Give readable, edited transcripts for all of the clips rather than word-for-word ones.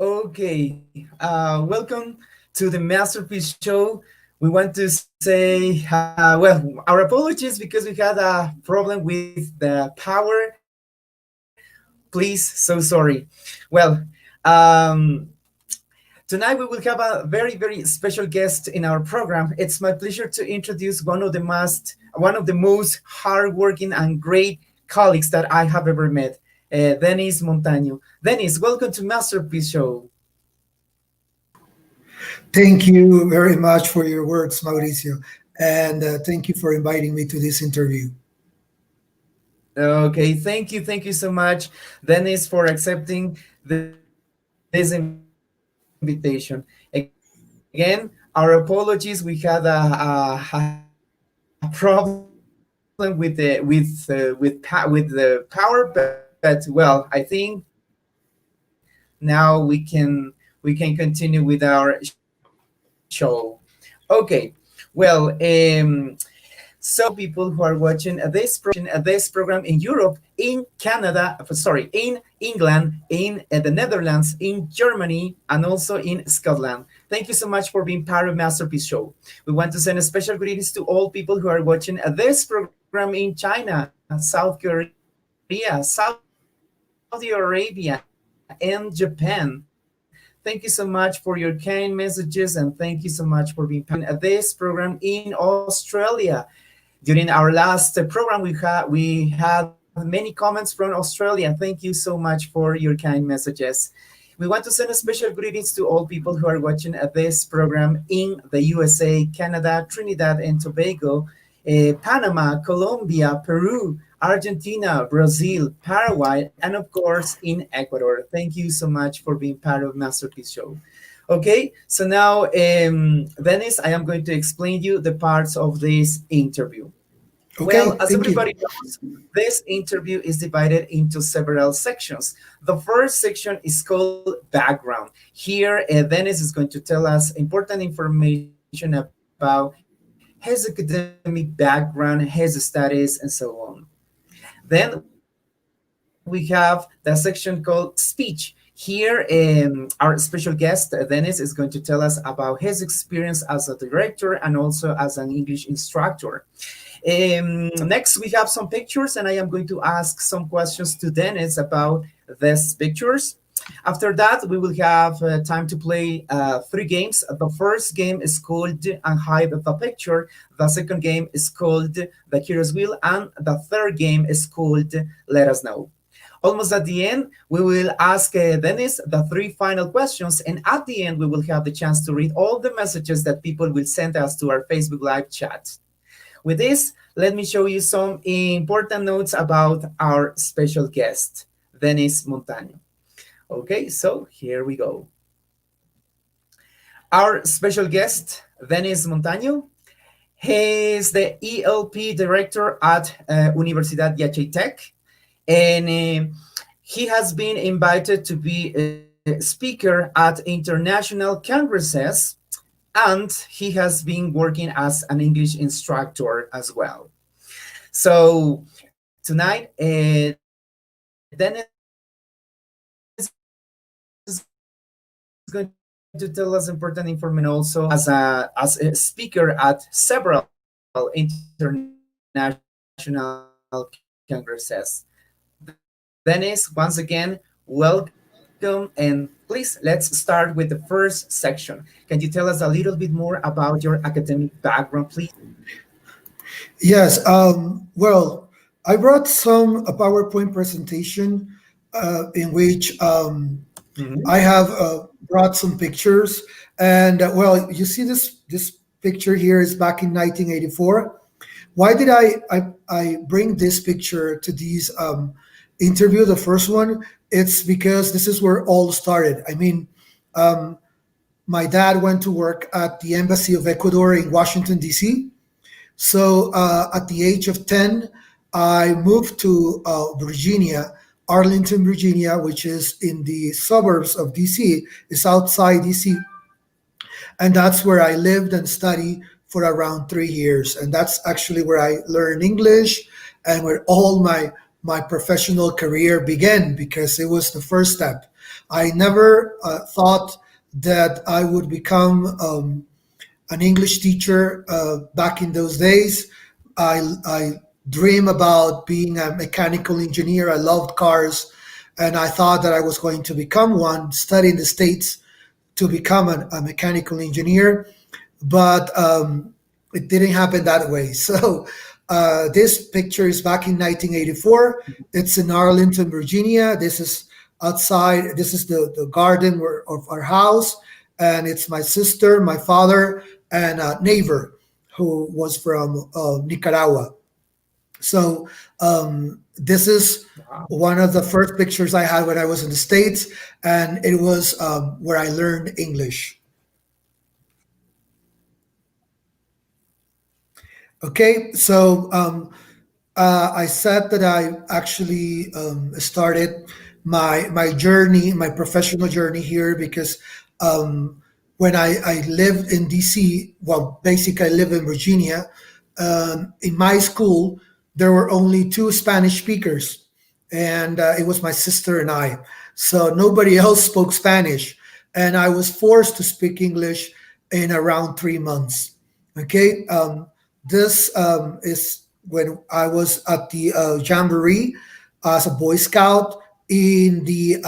Okay, welcome to the Masterpiece Show. We want to say, our apologies because we had a problem with the power. Please, so sorry. Well, um, tonight we will have a very special guest in our program. It's my pleasure to introduce one of the most hardworking and great colleagues that I have ever met, Dennys Montaño. Dennys, welcome to Masterpiece Show. Thank you very much for your words, Mauricio, and thank you for inviting me to this interview. Okay, thank you so much, Dennis, for accepting this invitation. Again, our apologies. We had a problem with the power, but well, I think now we can continue with our show. Okay, well, so people who are watching this program in Europe, in Canada, sorry, in England, in the Netherlands, in Germany, and also in Scotland. Thank you so much for being part of Masterpiece Show. We want to send a special greetings to all people who are watching this program in China, South Korea, Saudi Arabia, and Japan. Thank you so much for your kind messages, and thank you so much for being part of this program in Australia. During our last program, we had many comments from Australia. Thank you so much for your kind messages. We want to send a special greetings to all people who are watching this program in the USA, Canada, Trinidad and Tobago, Panama, Colombia, Peru, Argentina, Brazil, Paraguay, and of course in Ecuador. Thank you so much for being part of Masterpiece Show. Okay, so now, Dennis, I am going to explain you the parts of this interview. Well, as Okay, everybody thank you. knows, this interview is divided into several sections. The first section is called background. Here, Dennis is going to tell us important information about his academic background, his studies, and so on. Then we have the section called speech. Here, our special guest, Dennis, is going to tell us about his experience as a director and also as an English instructor. Next, we have some pictures, and I am going to ask some questions to Dennis about these pictures. After that, we will have time to play three games. The first game is called And Hide the Picture. The second game is called The Curious Wheel. And the third game is called Let Us Know. Almost at the end, we will ask Dennis the three final questions. And at the end, we will have the chance to read all the messages that people will send us to our Facebook Live chat. With this, let me show you some important notes about our special guest, Dennys Montaño. Okay, so here we go. Our special guest, Dennys Montaño. He is the ELP director at Universidad Yachay Tech, and he has been invited to be a speaker at international congresses, and he has been working as an English instructor as well. So tonight, Dennis is going to tell us important information also as a speaker at several international congresses. Dennis, once again, welcome, and please let's start with the first section. Can you tell us a little bit more about your academic background, please? Yes, well, I brought a PowerPoint presentation in which I Mhm. have brought some pictures, and well, you see this picture here is back in 1984. Why did I bring this picture to these interview? The first one, it's because this is where all started. I mean, um, my dad went to work at the Embassy of Ecuador in Washington D.C. So at the age of 10, I moved to Virginia, Arlington, Virginia, which is in the suburbs of DC. It's outside DC, and that's where I lived and studied for around 3 years. And that's actually where I learned English and where all my my professional career began, because it was the first step. I never thought that I would become an English teacher back in those days. I dream about being a mechanical engineer. I loved cars, and I thought that I was going to become one, study in the States to become a mechanical engineer, but it didn't happen that way. So this picture is back in 1984. It's in Arlington, Virginia. This is outside. This is the garden of our house, and it's my sister, my father, and a neighbor who was from Nicaragua. So this is Wow. one of the first pictures I had when I was in the States, and it was where I learned English. Okay, so I said that I actually started my journey, my professional journey here, because when I lived in DC, well, basically I live in Virginia. In my school, there were only two Spanish speakers, and it was my sister and I. So nobody else spoke Spanish, and I was forced to speak English in around 3 months. Okay, this is when I was at the jamboree as a Boy Scout in the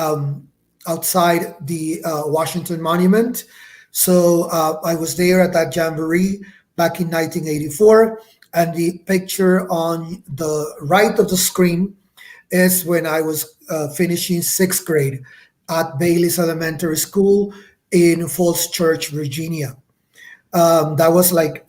outside the Washington Monument. So I was there at that jamboree back in 1984, and the picture on the right of the screen is when I was finishing sixth grade at Bailey's Elementary School in Falls Church, Virginia. That was like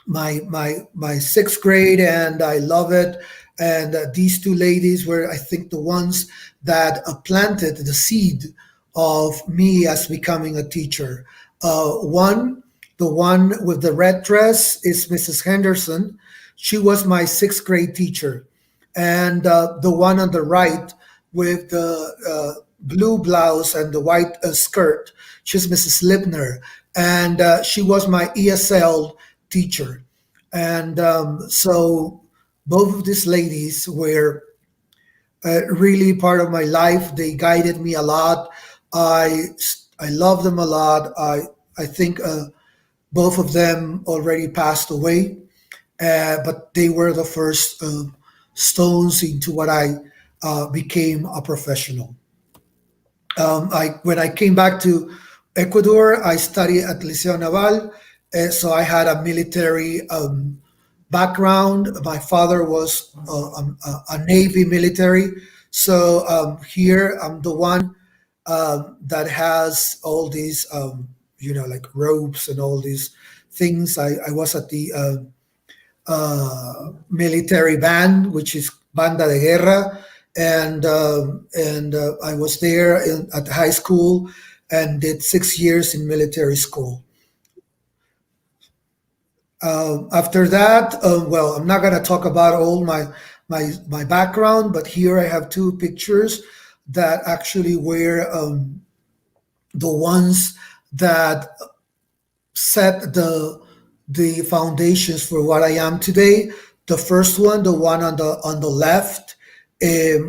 my sixth grade, and I love it. And these two ladies were, I think, the ones that planted the seed of me as becoming a teacher. The one with the red dress is Mrs. Henderson. She was my sixth grade teacher, and the one on the right with the blue blouse and the white skirt, she's Mrs. Lipner, and she was my ESL teacher. And so both of these ladies were really part of my life. They guided me a lot. I I love them a lot. I think both of them already passed away, but they were the first stones into what I became a professional. When I came back to Ecuador, I studied at Liceo Naval, so I had a military background. My father was a Navy military, so here I'm the one that has all these, like ropes and all these things. I was at the military band, which is Banda de Guerra, and I was there at high school and did 6 years in military school. After that, well, I'm not going to talk about all my background, but here I have two pictures that actually were the ones that set the foundations for what I am today. The first one, the one on the left,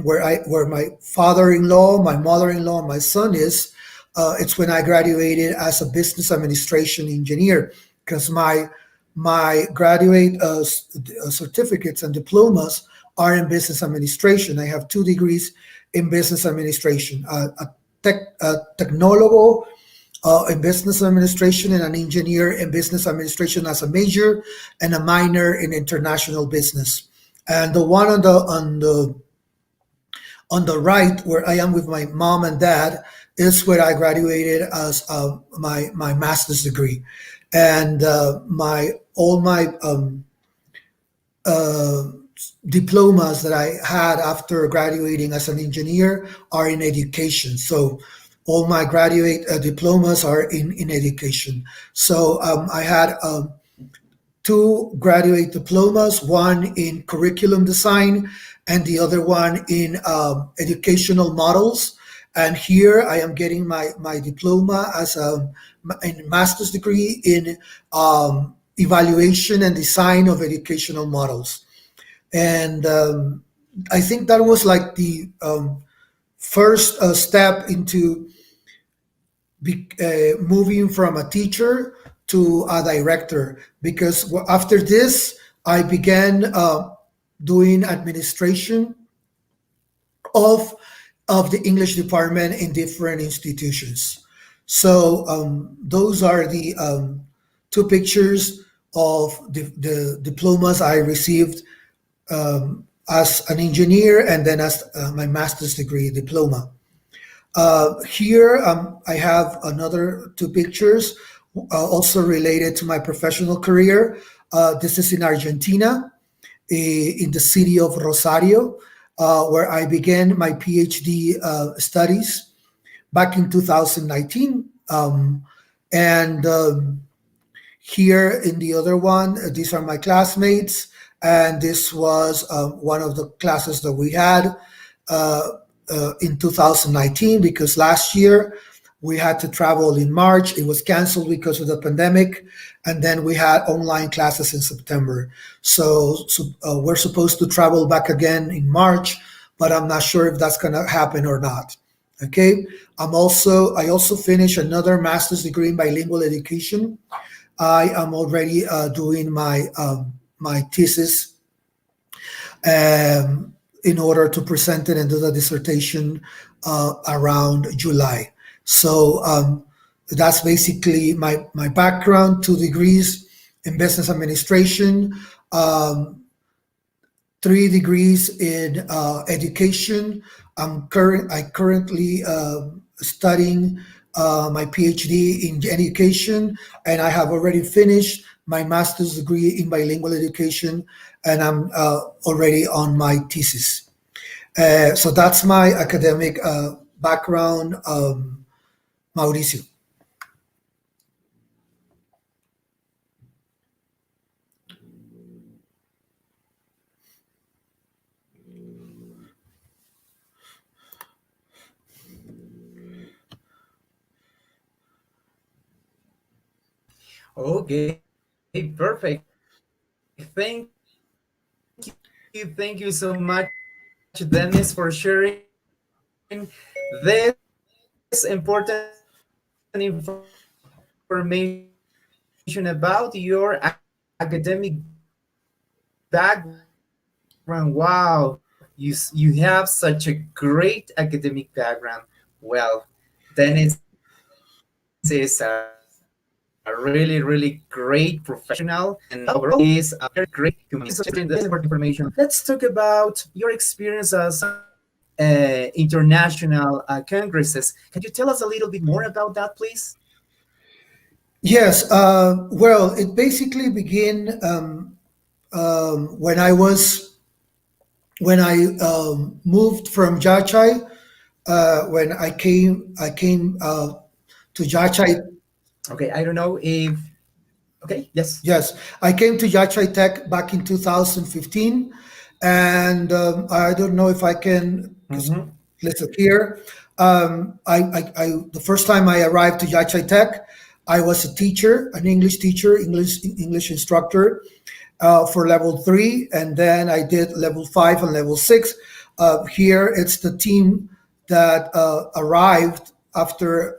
where my father-in-law, my mother-in-law, and my son is. It's when I graduated as a business administration engineer, because my graduate certificates and diplomas are in business administration. I have 2 degrees in business administration, a technologo in business administration, and an engineer in business administration as a major, and a minor in international business. And the one on the right, where I am with my mom and dad, is where I graduated as my master's degree, and my all my uh, diplomas that I had after graduating as an engineer are in education. So all my graduate diplomas are in education. So I had 2 graduate diplomas, one in curriculum design and the other one in educational models. And here I am getting my diploma as a master's degree in evaluation and design of educational models. And I think that was like the first step into moving from a teacher to a director, because after this I began doing administration of the English department in different institutions. So those are the two pictures of the diplomas I received as an engineer and then as my master's degree diploma. Here I have another two pictures also related to my professional career. This is in Argentina, in the city of Rosario, where I began my PhD studies back in 2019. And Here in the other one, these are my classmates, and this was one of the classes that we had in 2019, because last year we had to travel in March. It was canceled because of the pandemic, and then we had online classes in September. So we're supposed to travel back again in March, but I'm not sure if that's going to happen or not. Okay. I also finished another master's degree in bilingual education. I am already doing my thesis in order to present it and do the dissertation around July. So that's basically my background: 2 degrees in business administration, 3 degrees in education. I currently studying my PhD in education, and I have already finished my master's degree in bilingual education, and I'm already on my thesis. So that's my academic background, Mauricio. Okay, perfect. Thank you so much, Dennis, for sharing this important information about your academic background. Wow, you have such a great academic background. Well, Dennis is a really great professional, and overall is a very great human. This information. Let's talk about your experience as international congresses. Can you tell us a little bit more about that, please? Yes. Well, it basically began when I moved from Yachay. When I came to Yachay. Okay, I don't know if. Okay, yes. Yes, I came to Yachay Tech back in 2015, and I don't know if I can Mm-hmm. listen here. The first time I arrived to Yachay Tech, I was a teacher, an English teacher, English instructor for level 3, and then I did level 5 and level 6. Here, it's the team that arrived after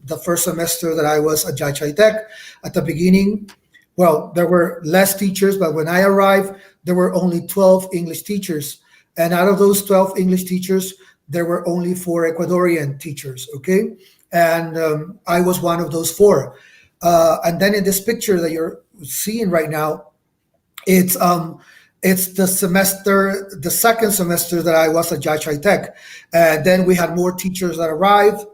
the first semester that I was at Yachay Tech. At the beginning, well, there were less teachers, but when I arrived, there were only 12 English teachers. And out of those 12 English teachers, there were only 4 Ecuadorian teachers, okay? And I was one of those 4. And then in this picture that you're seeing right now, it's the second semester that I was at Yachay Tech. And then we had more teachers that arrived: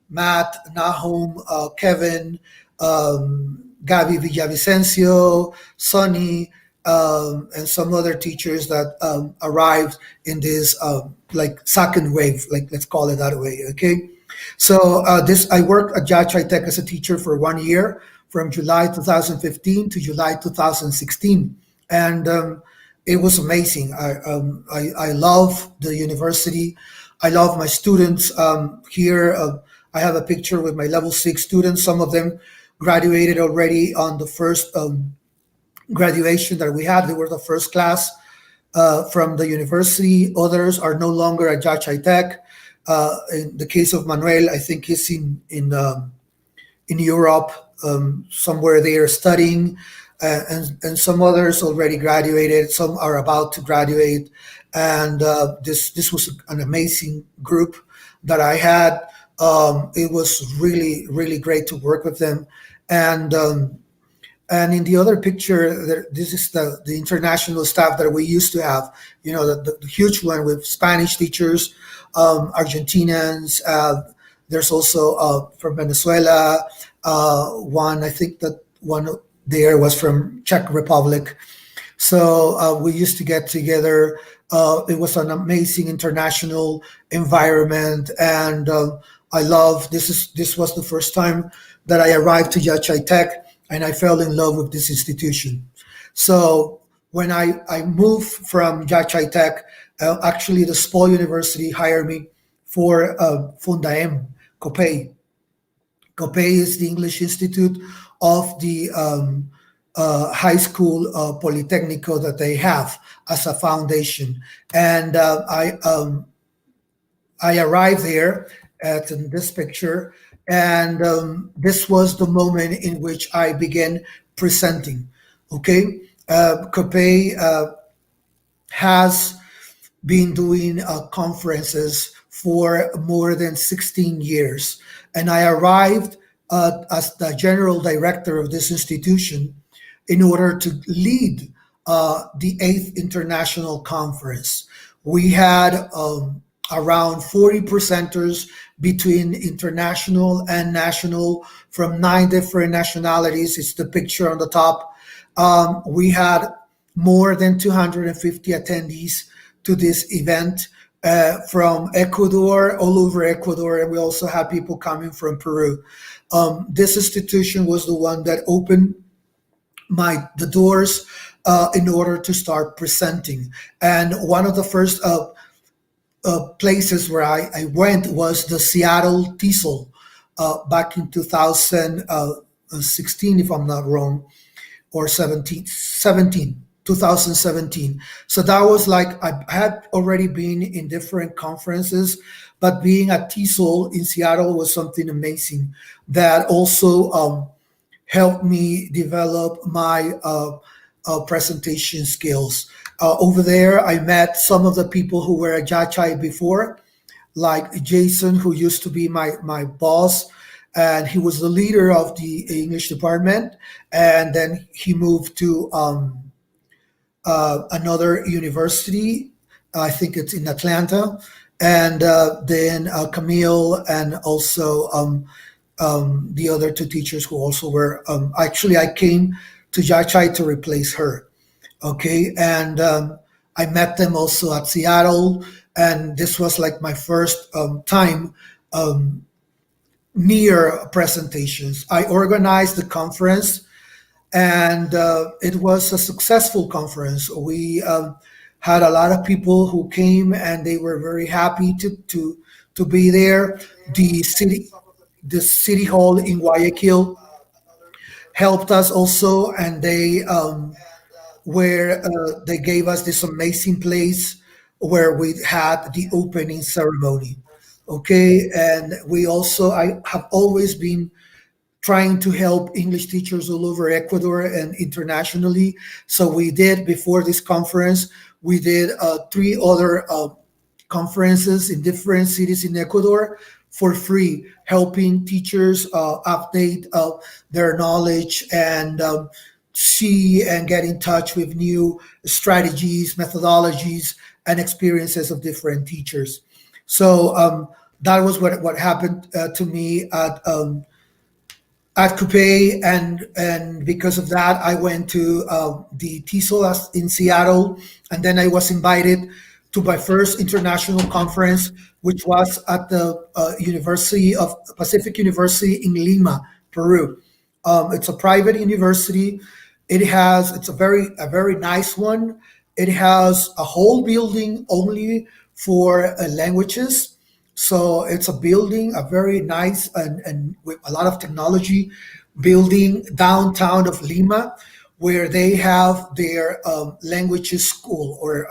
Matt, Nahum, Kevin, Gabi Villavicencio, Sonny, and some other teachers that arrived in this like second wave, like let's call it that way. Okay, so this I worked at Yachay Tech as a teacher for 1 year, from July 2015 to July 2016, and it was amazing. I love the university. I love my students here. I have a picture with my level 6 students. Some of them graduated already on the first graduation that we had. They were the first class from the university. Others are no longer at Yachay Tech. In the case of Manuel, I think he's in Europe, somewhere there studying, and some others already graduated. Some are about to graduate, and this was an amazing group that I had. It was really great to work with them, and and in the other picture, this is the international staff that we used to have. The huge one with Spanish teachers, Argentinians. There's also from Venezuela. One, I think that one there was from Czech Republic. So we used to get together. It was an amazing international environment, and I love this. This was the first time that I arrived to Yachay Tech, and I fell in love with this institution. So when I moved from Yachay Tech, actually the SPO University hired me for Fundaem, COPEI. COPEI is the English Institute of the high school Polytechnico that they have as a foundation. And I arrived there at in this picture, and this was the moment in which I began presenting. Okay, COPEI has been doing conferences for more than 16 years. And I arrived as the general director of this institution in order to lead the 8th International Conference. We had around 40 presenters between international and national from 9 different nationalities. It's the picture on the top. We had more than 250 attendees to this event from Ecuador, all over Ecuador, and we also had people coming from Peru. This institution was the one that opened the doors in order to start presenting. And one of the first places where I went was the Seattle TESOL back in 2016, if I'm not wrong, or 2017. So that was like, I had already been in different conferences, but being at TESOL in Seattle was something amazing that also helped me develop my presentation skills. Over there, I met some of the people who were at Yachay before, like Jason, who used to be my boss, and he was the leader of the English department, and then he moved to another university. I think it's in Atlanta, and then Camille, and also the other two teachers who also were. Actually, I came to Yachay to replace her. Okay, and I met them also at Seattle, and this was like my first time near presentations. I organized the conference, and it was a successful conference. We had a lot of people who came, and they were very happy to be there. The city hall in Guayaquil helped us also, and they gave us this amazing place where we had the opening ceremony. Okay, and I have always been trying to help English teachers all over Ecuador and internationally. So we did, before this conference, we did 3 other conferences in different cities in Ecuador for free, helping teachers update their knowledge and see and get in touch with new strategies, methodologies, and experiences of different teachers. So that was what happened to me at Coupe, and because of that, I went to the TESOL in Seattle, and then I was invited to my first international conference, which was at the Pacific University in Lima, Peru. It's a private university. It's a very nice one. It has a whole building only for languages. So it's a building, a very nice and with a lot of technology building downtown of Lima, where they have their languages school, or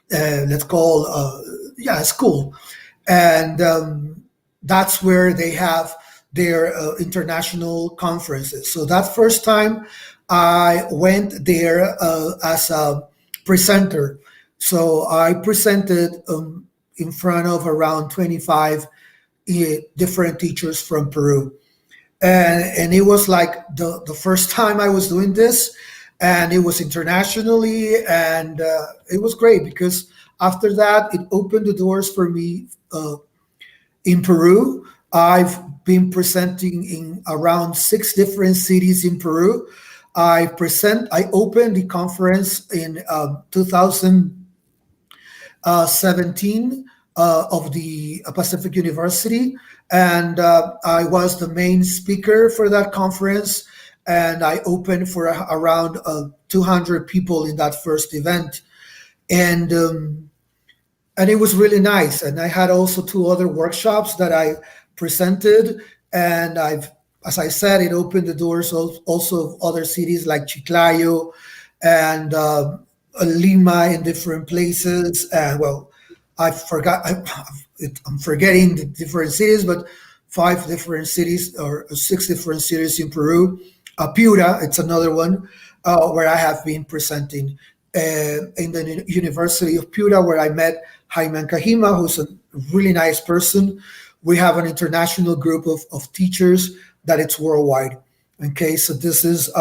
let's call yeah, school. And that's where they have their international conferences. So that first time I went there as a presenter. So I presented in front of around 25 different teachers from Peru. And it was like the first time I was doing this, and it was internationally, and it was great because after that it opened the doors for me in Peru. I've been presenting in around 6 different cities in Peru. I opened the conference in 2017 of the Pacific University, and I was the main speaker for that conference. And I opened for around 200 people in that first event, and it was really nice. And I had also two other workshops that I presented, and as I said, it opened the doors also of other cities like Chiclayo and Lima, in different places. And well, I forgot, I'm forgetting the different cities, but 5 different cities or 6 different cities in Peru. Piura, it's another one where I have been presenting in the University of Piura, where I met Jaime Kahima, who's a really nice person. We have an international group of teachers that it's worldwide. Okay, so this is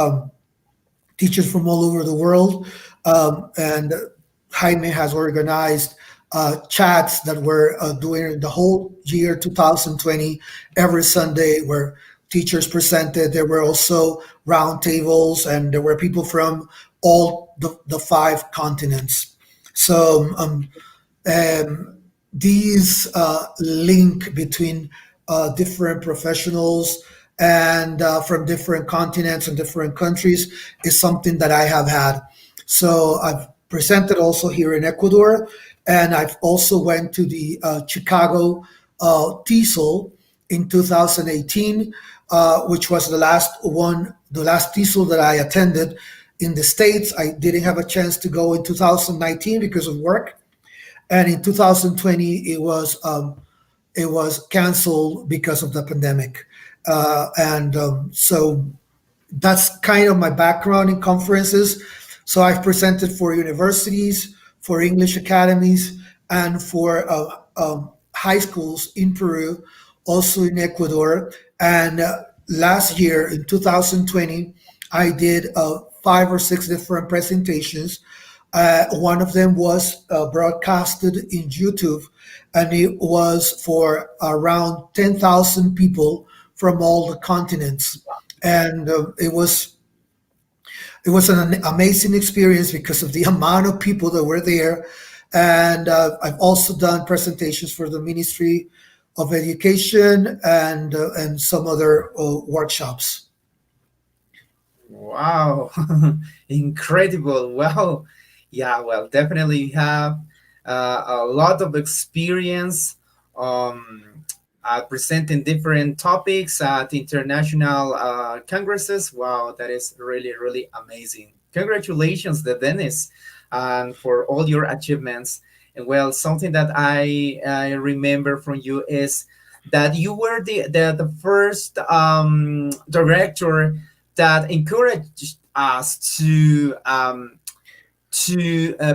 teachers from all over the world. And Jaime has organized chats that we're doing the whole year 2020, every Sunday, where teachers presented. There were also roundtables, and there were people from all the 5 continents. So these link between different professionals and from different continents and different countries is something that I have had. So I've presented also here in Ecuador, and I've also went to the Chicago TESOL in 2018, which was the last one, the last TESOL that I attended in the States. I didn't have a chance to go in 2019 because of work, and in 2020 it was canceled because of the pandemic. And so that's kind of my background in conferences. So I've presented for universities, for English academies, and for high schools in Peru, also in Ecuador. And last year in 2020, I did 5 or 6 different presentations. One of them was broadcasted in YouTube, and it was for around 10,000 people from all the continents. And it was an amazing experience because of the amount of people that were there. And I've also done presentations for the Ministry of Education and some other workshops. Wow, incredible. Well, yeah, well, definitely you have a lot of experience presenting different topics at international congresses. Wow, that is really, really amazing. Congratulations, the Dennis, and for all your achievements. And well, something that I remember from you is that you were the first director that encouraged us to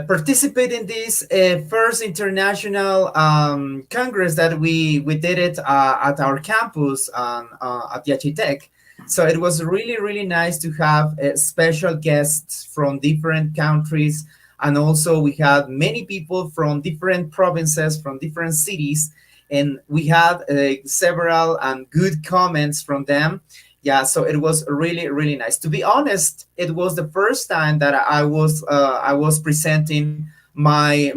participate in this first international congress that we did it at our campus at Yachay Tech. So it was really, really nice to have special guests from different countries, and also we had many people from different provinces, from different cities, and we had several good comments from them. Yeah, so it was really, really nice. To be honest, it was the first time that I was presenting my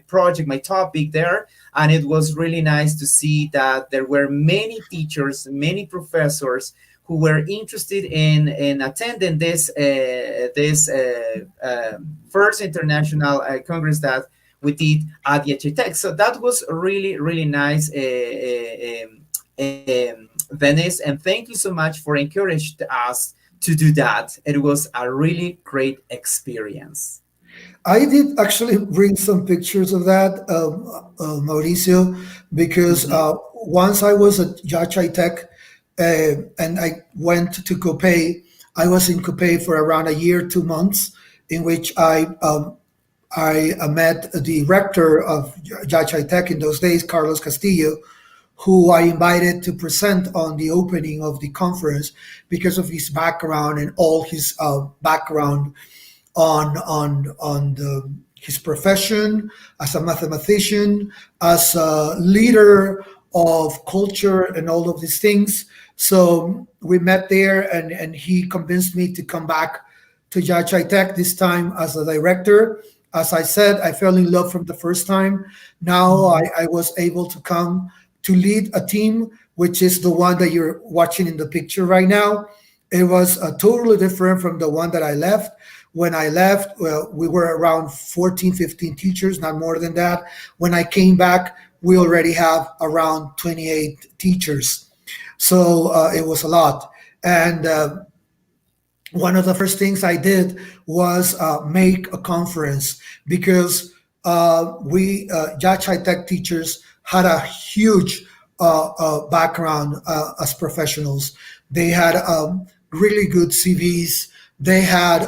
project, my topic there, and it was really nice to see that there were many teachers, many professors who were interested in attending this first international congress that we did at Yachay Tech. So that was really, really nice. Venice, and thank you so much for encouraged us to do that. It was a really great experience. I did actually bring some pictures of that, Mauricio, because Mhm. once I was at Yachay Tech and I went to Copay. I was in Copay for around a year, 2 months, in which I met the rector of Yachay Tech in those days, Carlos Castillo, who I invited to present on the opening of the conference because of his background and all his background on his profession as a mathematician, as a leader of culture, and all of these things. So we met there, and he convinced me to come back to Yachai Tech this time as a director. As I said, I fell in love from the first time. Now Mhm. I was able to come to lead a team, which is the one that you're watching in the picture right now. It was totally different from the one that I left. When I left, well, we were around 14, 15 teachers, not more than that. When I came back, we already have around 28 teachers. So it was a lot. And one of the first things I did was make a conference because Yachai Tech teachers had a huge background as professionals. They had really good CVs. They had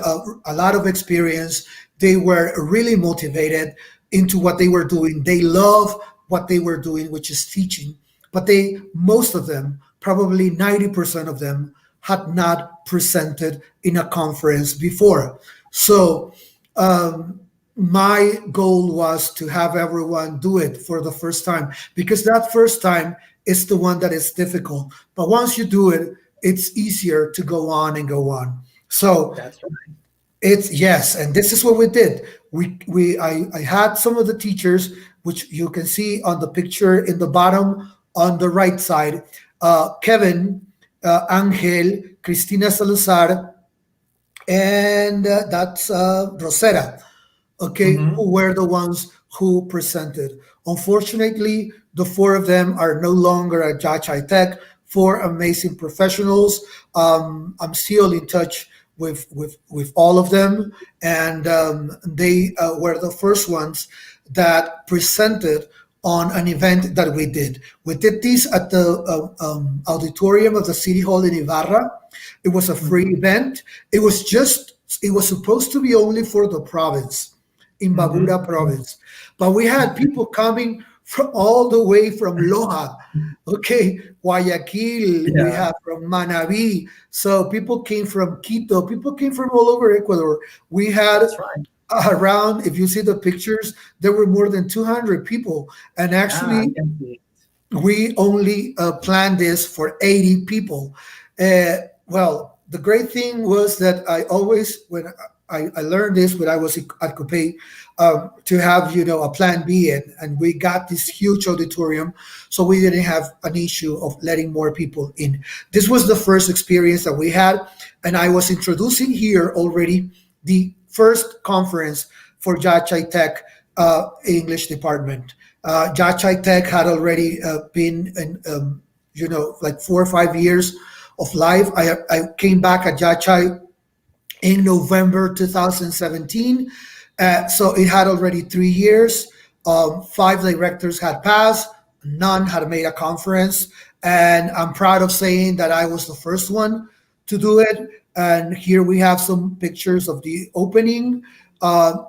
a lot of experience. They were really motivated into what they were doing. They love what they were doing, which is teaching. But most of them, probably 90% of them, had not presented in a conference before. So my goal was to have everyone do it for the first time because that first time is the one that is difficult. But once you do it, it's easier to go on and go on. So That's right. it's yes, and this is what we did. I had some of the teachers, which you can see on the picture in the bottom on the right side. Kevin, Angel, Cristina Salazar, and that's Rosetta, okay, Mhm. who were the ones who presented. Unfortunately, the four of them are no longer at Yachai Tech, four amazing professionals. I'm still in touch with all of them, and they were the first ones that presented on an event that we did. We did this at the auditorium of the City Hall in Ibarra. It was a free Mhm. event. It was supposed to be only for the province in Mhm. Bagura province. But we had people coming from all the way from Loja, okay, Guayaquil, we Yeah, have from Manabi. So people came from Quito, people came from all over Ecuador. We had that's right. around, if you see the pictures, there were more than 200 people. And Ah, I actually, can see. we only planned this for 80 people. Well, the great thing was that I always, when I learned this when I was at Copay, to have, a plan B, and we got this huge auditorium, so we didn't have an issue of letting more people in. This was the first experience that we had, and I was introducing here already the first conference for Yachai Tech English department. Yachai Tech had already been in, like 4 or 5 years of life. I came back at Yachai in November 2017. So it had already 3 years. Five directors had passed, none had made a conference. And I'm proud of saying that I was the first one to do it. And here we have some pictures of the opening.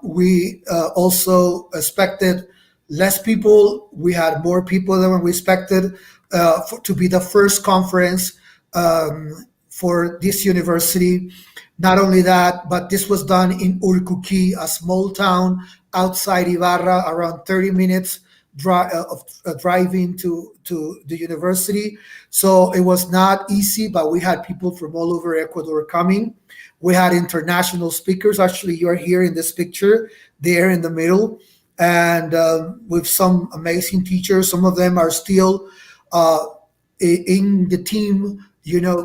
We also expected less people. We had more people than we expected to be the first conference for this university. Not only that, but this was done in Urcuqui, a small town outside Ibarra, around 30 minutes of driving to the university. So it was not easy, but we had people from all over Ecuador coming. We had international speakers. Actually, you're here in this picture, there in the middle, and with some amazing teachers. Some of them are still uh, in the team,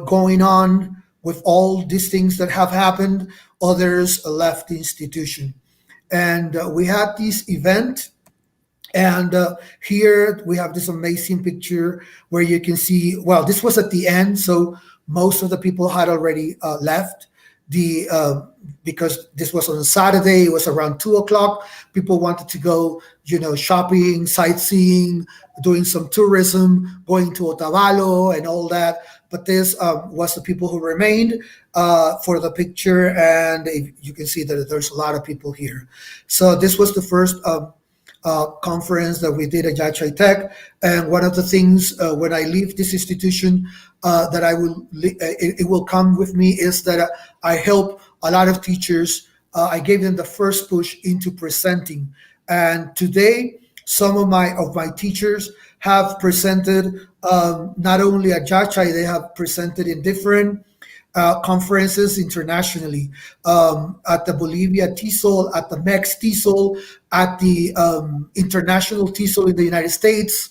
going on with all these things that have happened. Others left the institution. And we had this event. And here we have this amazing picture where you can see, well, this was at the end. So most of the people had already left. The Because this was on a Saturday, it was around 2 o'clock. People wanted to go, shopping, sightseeing, doing some tourism, going to Otavalo and all that. But this was the people who remained for the picture, and you can see that there's a lot of people here. So this was the first conference that we did at Yachay Tech. And one of the things when I leave this institution that it will come with me is that I help a lot of teachers. I gave them the first push into presenting, and today some of my teachers have presented not only at Yachay, they have presented in different conferences internationally, at the Bolivia TESOL, at the MEX TESOL, at the International TESOL in the United States.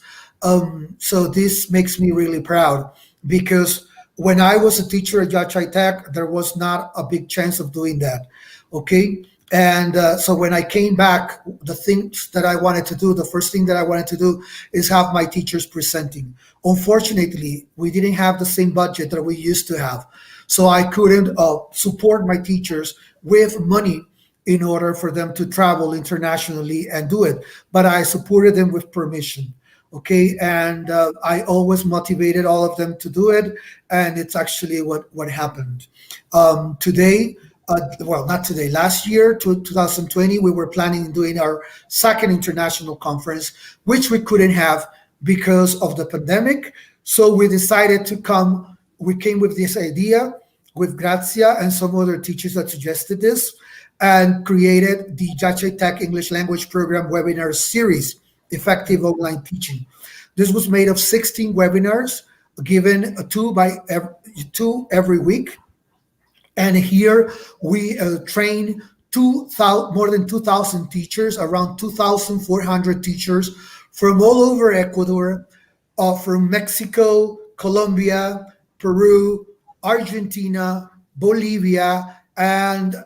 So this makes me really proud, because when I was a teacher at Yachay Tech, there was not a big chance of doing that. Okay. And so when I came back, the things that I wanted to do, the first thing that I wanted to do is have my teachers presenting. Unfortunately, we didn't have the same budget that we used to have. So I couldn't support my teachers with money in order for them to travel internationally and do it. But I supported them with permission. Okay. And I always motivated all of them to do it. And it's actually what happened. Today, well, not today, last year, 2020, we were planning on doing our second international conference, which we couldn't have because of the pandemic. So we decided to come. We came with this idea with Grazia and some other teachers that suggested this, and created the Yachay Tech English Language Program webinar series, Effective Online Teaching. This was made of 16 webinars, given two every week. And here we train more than 2,000 teachers, around 2,400 teachers from all over Ecuador, from Mexico, Colombia, Peru, Argentina, Bolivia, and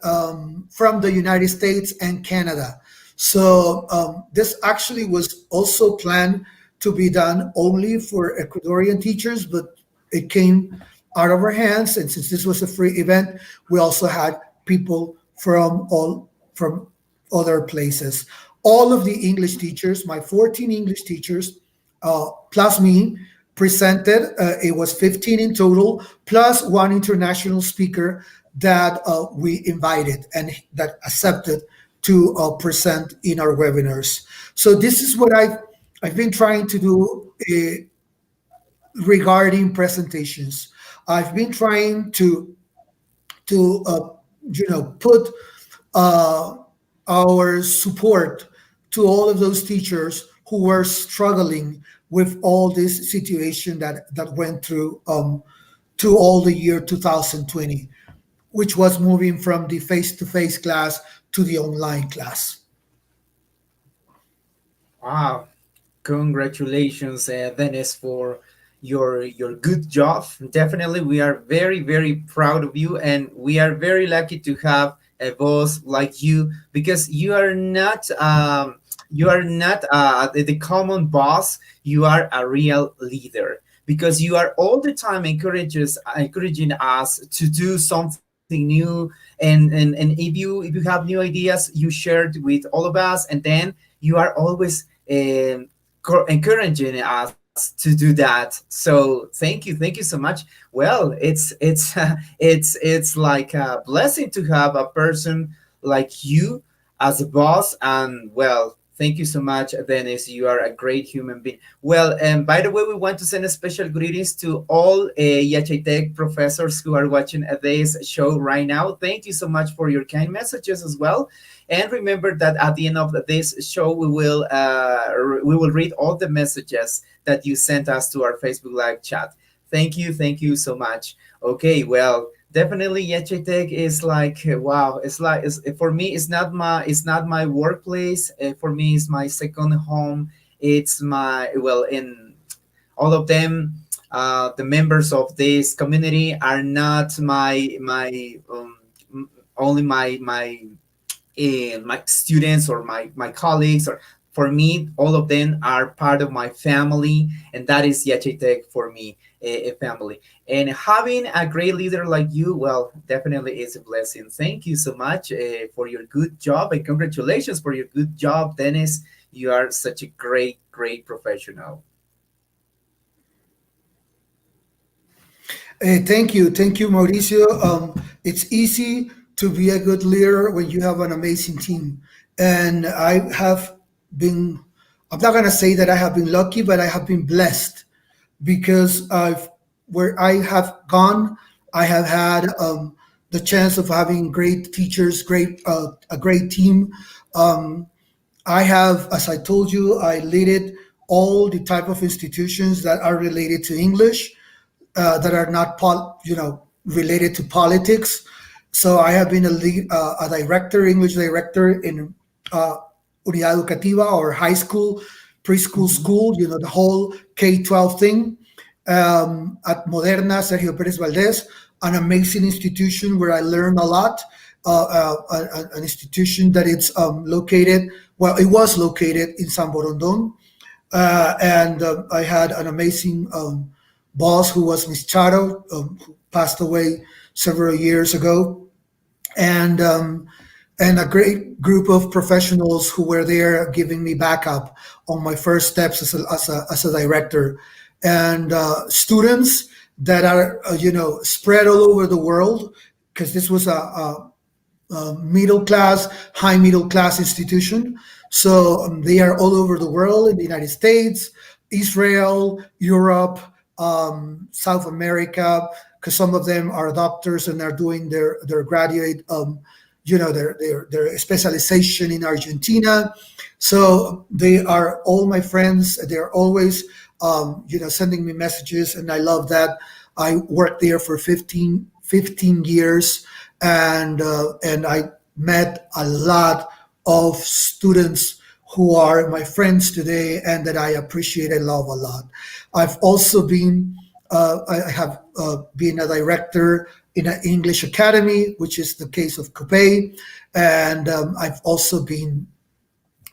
from the United States and Canada. So this actually was also planned to be done only for Ecuadorian teachers, but it came out of our hands. And since this was a free event, we also had people from other places. All of the English teachers, my 14 English teachers, plus me, presented. It was 15 in total, plus one international speaker that we invited and that accepted to present in our webinars. So this is what I've been trying to do regarding presentations. I've been trying to put our support to all of those teachers who were struggling with all this situation that went through to all the year 2020, which was moving from the face-to-face class to the online class. Wow. Congratulations, Dennis, for your good job. Definitely, we are very, very proud of you, and we are very lucky to have a boss like you, because you are not the common boss. You are a real leader, because you are all the time encouraging us to do something new, and if you have new ideas, you share it with all of us, and then you are always encouraging us to do that. So thank you so much. Well, it's like a blessing to have a person like you as a boss. And well, thank you so much, Dennis. You are a great human being. Well, and by the way, we want to send a special greetings to all Yachay Tech professors who are watching this show right now. Thank you so much for your kind messages as well. And remember that at the end of this show, we will read all the messages that you sent us to our Facebook Live chat. Thank you so much. Okay, well, definitely Yachay Tech is like wow. For me, it's not my workplace. For me, it's my second home. It's my in all of them. The members of this community are not only my students or my colleagues, or for me, all of them are part of my family, and that is Yachay Tech for me, a family. And having a great leader like you, well, definitely is a blessing. Thank you so much for your good job, and congratulations for your good job, Dennis. You are such a great, great professional. Thank you, Mauricio. It's easy to be a good leader when you have an amazing team, and I have been. I'm not gonna say that I have been lucky, but I have been blessed because I've where I have gone, I have had the chance of having great teachers, a great team. Um, I have, as I told you, I leaded all the type of institutions that are related to English, that are not related to politics. So I have been a director, English director in uh, Unidad Educativa, or high school, preschool Mhm. school, the whole K-12 thing, at Moderna, Sergio Perez Valdez, an amazing institution where I learned a lot. An institution that it's located, well, it was located in San Borondon, and I had an amazing boss who was Miss Charo, who passed away several years ago, and a great group of professionals who were there giving me backup on my first steps as a director, and students that are spread all over the world, because this was middle class, high middle class institution. So they are all over the world, in the United States, Israel, Europe, South America, because some of them are doctors and are doing their graduate, their specialization in Argentina. So they are all my friends. They're always, sending me messages, and I love that. I worked there for 15 years, and I met a lot of students who are my friends today and that I appreciate and love a lot. I've also been I have been a director in an English academy, which is the case of Coupe, and I've also been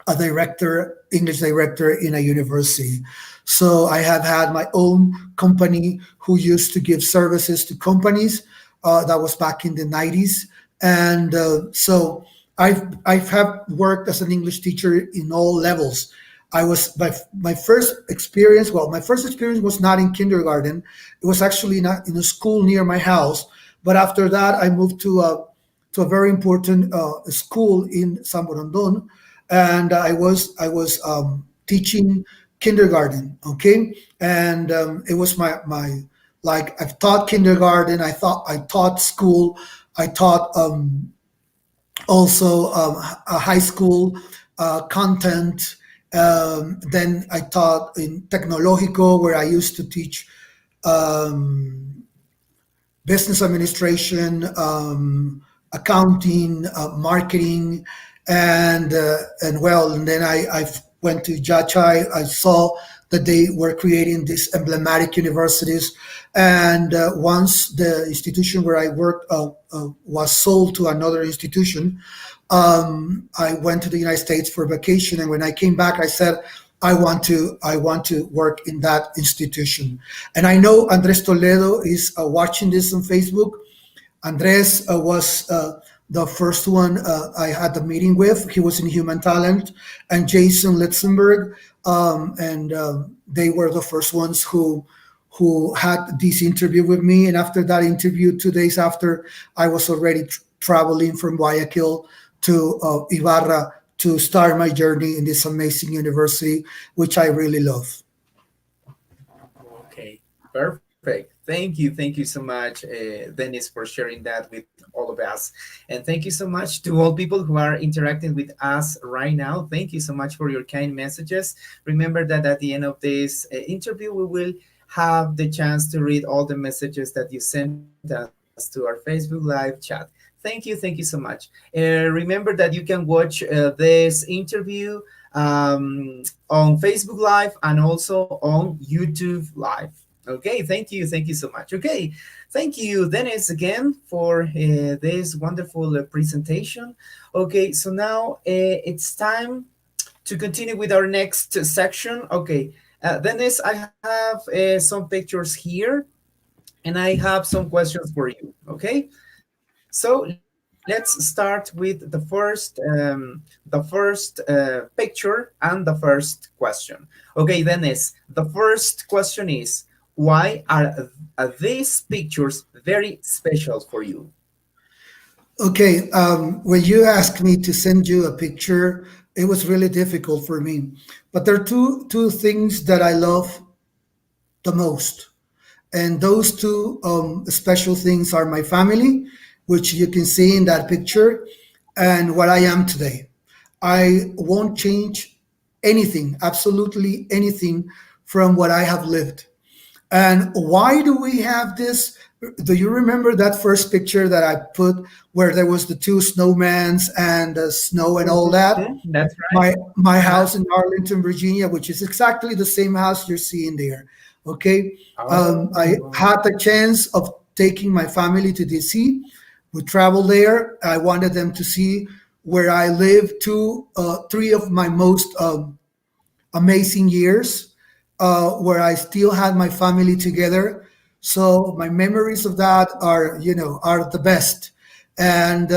a director, English director in a university. So I have had my own company who used to give services to companies. That was back in the 90s. And so I've have worked as an English teacher in all levels. I was my first experience. Well, my first experience was not in kindergarten. It was actually not in a school near my house. But after that, I moved to a very important school in San Borondon, and I was teaching kindergarten. Okay, and it was my like, I've taught kindergarten. I taught school. I taught also a high school content. Then I taught in Tecnológico, where I used to teach um, business administration, accounting, marketing, and well, and then I went to Yachay. I saw that they were creating these emblematic universities, and once the institution where I worked was sold to another institution, I went to the United States for vacation, and when I came back, I said, I want to work in that institution. And I know Andres Toledo is watching this on Facebook. Andres was the first one I had the meeting with. He was in Human Talent, and Jason Litzenberg, and they were the first ones who had this interview with me. And after that interview, 2 days after, I was already traveling from Guayaquil to Ibarra to start my journey in this amazing university, which I really love. Okay, perfect. Thank you so much, Dennis, for sharing that with all of us. And thank you so much to all people who are interacting with us right now. Thank you so much for your kind messages. Remember that at the end of this interview, we will have the chance to read all the messages that you sent us to our Facebook Live chat. Thank you so much. Remember that you can watch this interview on Facebook Live and also on YouTube Live. Okay, thank you so much. Okay, thank you, Dennis, again for this wonderful presentation. Okay, so now it's time to continue with our next section. Okay, Dennis, I have some pictures here, and I have some questions for you. Okay, so let's start with the first picture and the first question. Okay, Dennis, the first question is, why are these pictures very special for you? Okay, when you asked me to send you a picture, it was really difficult for me. But there are two things that I love the most, and those two special things are my family, which you can see in that picture, and what I am today. I won't change anything, absolutely anything, from what I have lived. And why do we have this? Do you remember that first picture that I put where there was the two snowmans and the snow and all Mhm, that? that's right. My Uh-huh. house in Arlington, Virginia, which is exactly the same house you're seeing there. Okay, I Oh, had the chance of taking my family to DC. We traveled there. I wanted them to see where I lived three of my most amazing years, where I still had my family together. So my memories of that are, are the best. And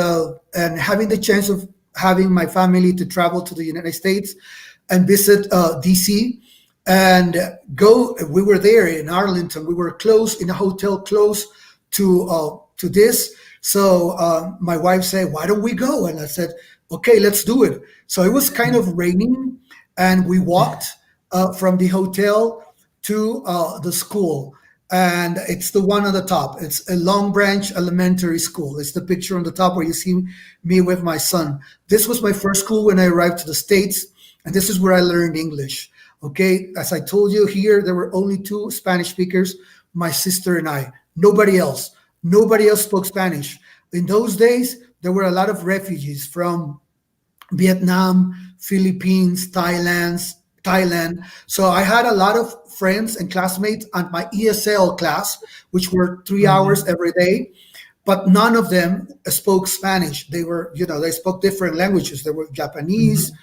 having the chance of having my family to travel to the United States and visit DC and go. We were there in Arlington. We were close in a hotel close to this. So my wife said, "Why don't we go?" And I said, "Okay, let's do it." So it was kind of raining, and we walked from the hotel to the school. And it's the one on the top. It's a Long Branch Elementary School. It's the picture on the top where you see me with my son. This was my first school when I arrived to the States, and this is where I learned English. Okay, as I told you here, there were only two Spanish speakers, my sister and I. Nobody else. Nobody else spoke Spanish. In those days, there were a lot of refugees from Vietnam, Philippines, Thailand. So I had a lot of friends and classmates on my ESL class, which were 3 hours mhm, every day, but none of them spoke Spanish. They were, they spoke different languages. They were Japanese mhm.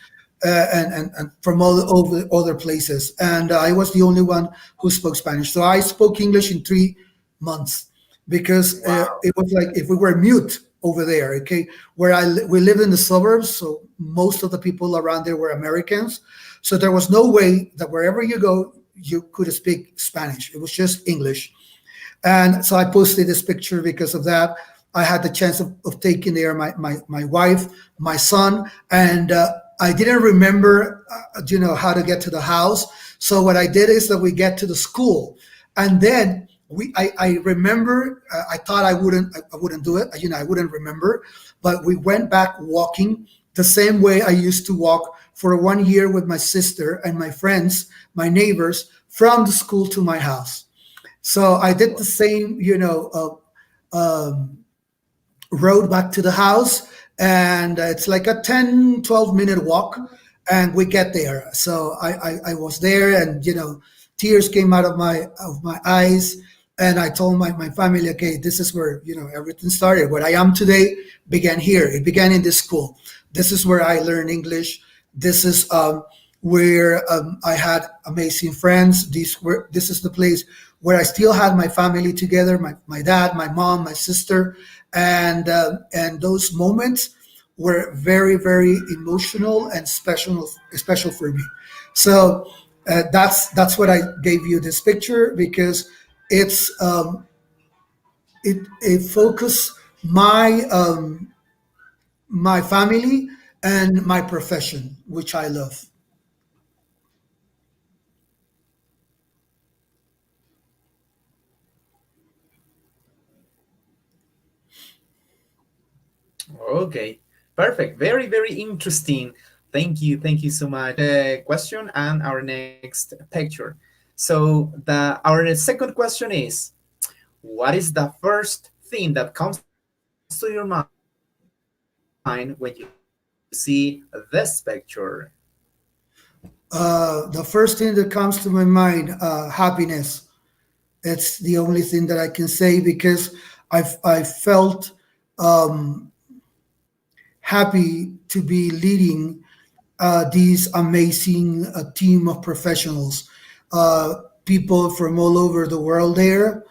and from all over other places. And I was the only one who spoke Spanish. So I spoke English in 3 months because it Wow. was like if we were mute over there. Okay, we lived in the suburbs, so most of the people around there were Americans. So there was no way that wherever you go, you could speak Spanish. It was just English. And so I posted this picture because of that. I had the chance of taking there my wife, my son, and I didn't remember, how to get to the house. So what I did is that we get to the school, and then I remember, I thought I wouldn't do it. I wouldn't remember, but we went back walking the same way I used to walk for 1 year with my sister and my friends, my neighbors, from the school to my house. So I did the same, road back to the house, and it's like a 10-12 minute walk, and we get there. So I was there, and tears came out of my eyes, and I told my family, okay, this is where everything started. What I am today began here. It began in this school. This is where I learned English. This is where I had amazing friends. This is the place where I still had my family together, my dad, my mom, my sister, and those moments were very, very emotional and special for me. So that's what I gave you this picture because it's it focus my family and my profession, which I love. Okay, perfect. Very, very interesting. Thank you so much. Question and our next picture. So our second question is, what is the first thing that comes to your mind when you see this picture? The first thing that comes to my mind, happiness. It's the only thing that I can say because I felt happy to be leading these amazing team of professionals, people from all over the world there.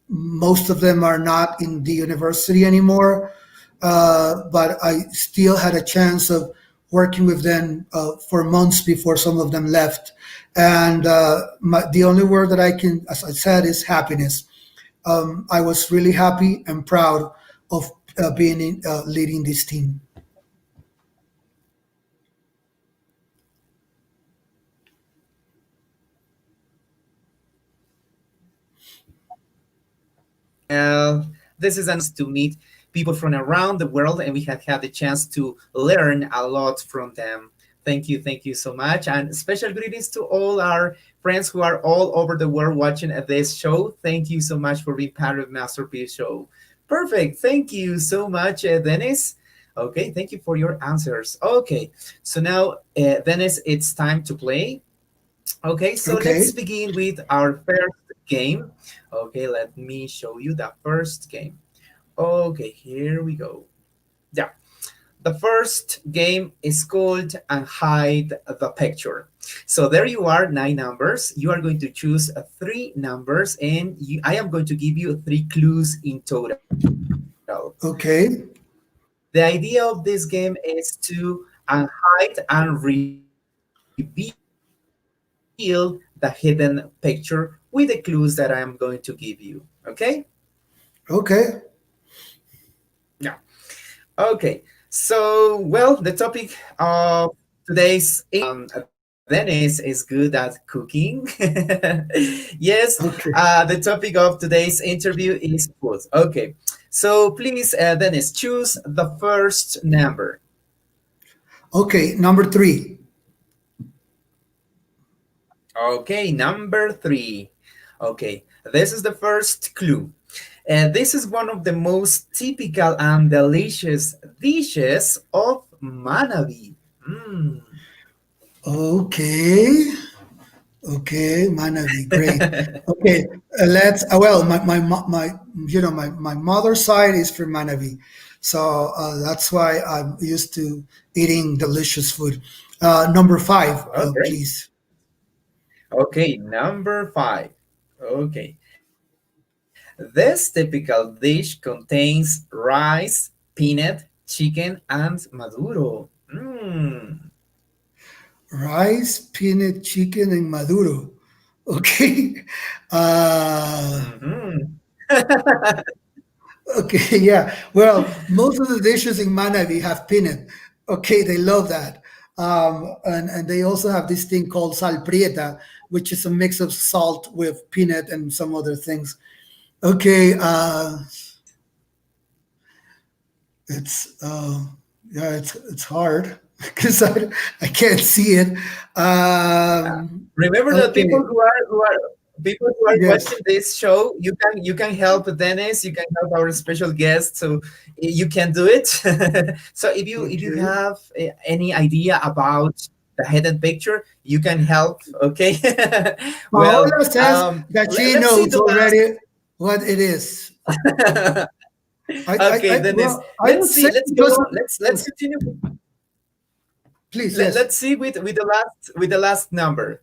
Most of them are not in the university anymore, but I still had a chance of working with them for months before some of them left. And the only word that I can, as I said, is happiness. I was really happy and proud of leading this team. This is an to meet people from around the world, and we have had the chance to learn a lot from them. Thank you so much, and special greetings to all our friends who are all over the world watching at this show. Thank you so much for being part of Masterpiece Show. Perfect. Thank you so much, Dennis. Okay, thank you for your answers. Okay, so now, Dennis, it's time to play. Okay, so let's Okay. begin with our first game. Okay, let me show you the first game. Okay, here we go. Yeah, the first game is called and hide the picture. So there you are, nine numbers. You are going to choose three numbers, and I am going to give you three clues in total. Okay. The idea of this game is to unhide and reveal the hidden picture with the clues that I am going to give you. Okay? Okay. Yeah. Okay. So, well, the topic of today's Dennis is good at cooking. Yes, Okay. the topic of today's interview is food. Okay. So, please, Dennis, choose the first number. Okay. Number three. Okay, number three. Okay, this is the first clue. This is one of the most typical and delicious dishes of Manabi. Mm. Okay. Okay. Manavi. Great. Okay. Let's. Well, my mother's side is from Manavi, so that's why I'm used to eating delicious food. Number five, Oh, great. please. Okay, number five. Okay, this typical dish contains rice, peanut, chicken, and maduro. Mm. Rice, peanut, chicken, and maduro. Okay. Uh, Mhm. okay. Yeah. Well, most of the dishes in Manavi have peanut. Okay, they love that. And they also have this thing called sal prieta, which is a mix of salt with peanut and some other things. Okay. It's yeah, it's hard because I can't see it. Remember that Okay. people who are Yes. watching this show, you can help Dennis, you can help our special guest, so you can do it. So if you Okay. have any idea about the hidden picture, you can help. Okay. Well, Paola says that she let's see knows the last. already what it is. Okay, Dennis. Well, I Let's would say see. Let's go because on. Let's continue. please, yes. Let's see with the last number.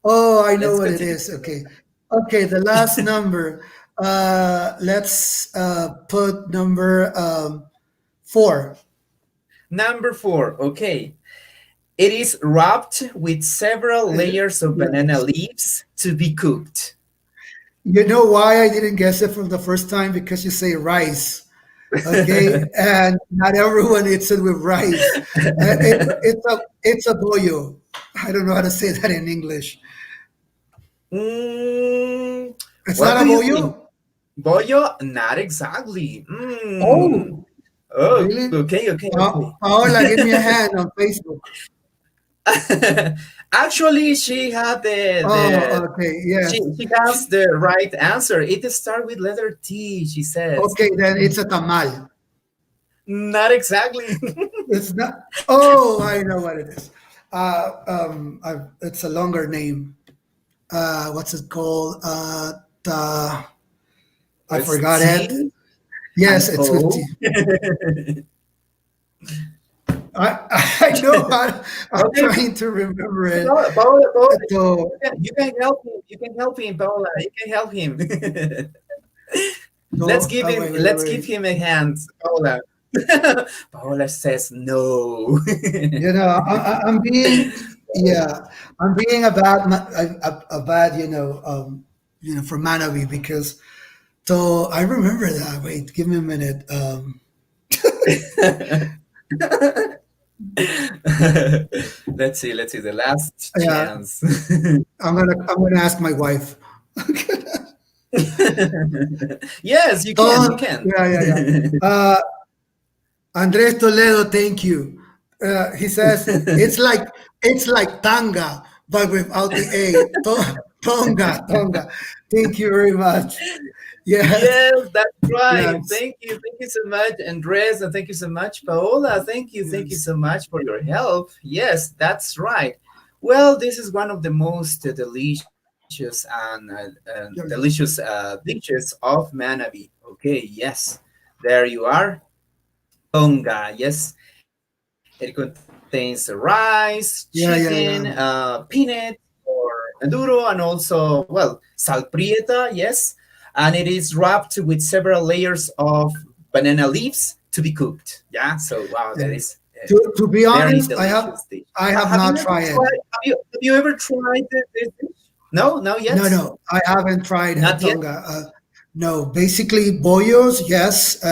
Oh, I know Let's what it continue. is. Okay. Okay, the last number. Let's put number four. Number four. Okay. It is wrapped with several layers of banana Yes. leaves to be cooked. You know why I didn't guess it from the first time? Because you say rice. Okay, and not everyone eats it with rice. It's a boyo. I don't know how to say that in English. Mm, It's what not do a you think? boyo. Bollo? Not exactly. Oh, Oh, really? okay. Paola, give me a hand on Facebook. Actually, she had Oh, okay. Yes. she has the right answer. It starts with letter T, she says. Okay, then it's a tamal. Not exactly. It's not. Oh, I know what it is. It's a longer name. What's it called? The I It's forgot it. T Yes, and it's with O. T. I know. I'm Okay, trying to remember it. Paola, So you can help him. You can help him, Paola. You can help him. let's no. give him. Wait, wait, Let's give wait. him a hand, Paola. Paola says no. I'm being, yeah, I'm being a bad, for Manavi because. So I remember that. Wait, give me a minute. Let's see. Let's see. The last Yeah, chance. I'm gonna ask my wife. Yes, you can. You Don't. can. Yeah, yeah, yeah. Andres Toledo, thank you. He says it's like tanga, but without the a. Tonga, tonga. Thank you very much. Yes, Yes, that's right. yes, Thank you so much, Andres, and thank you so much, Paola. Thank you yes. so much for your help. Yes, that's right. Well, this is one of the most delicious and Yeah, delicious dishes of Manabi. Okay, yes, there you are. Tonga, yes, it contains rice, chicken, yeah, yeah, yeah. peanut, or enduro, and also, well, sal prieta, yes. And it is wrapped with several layers of banana leaves to be cooked. Yeah, so wow, Yeah. that is a To be very honest, delicious dish. I have Have you not ever tried it. tried? Have you ever tried this dish? No, no, No, yet, no, I haven't tried not yet. Tonga. No, basically bollos, yes,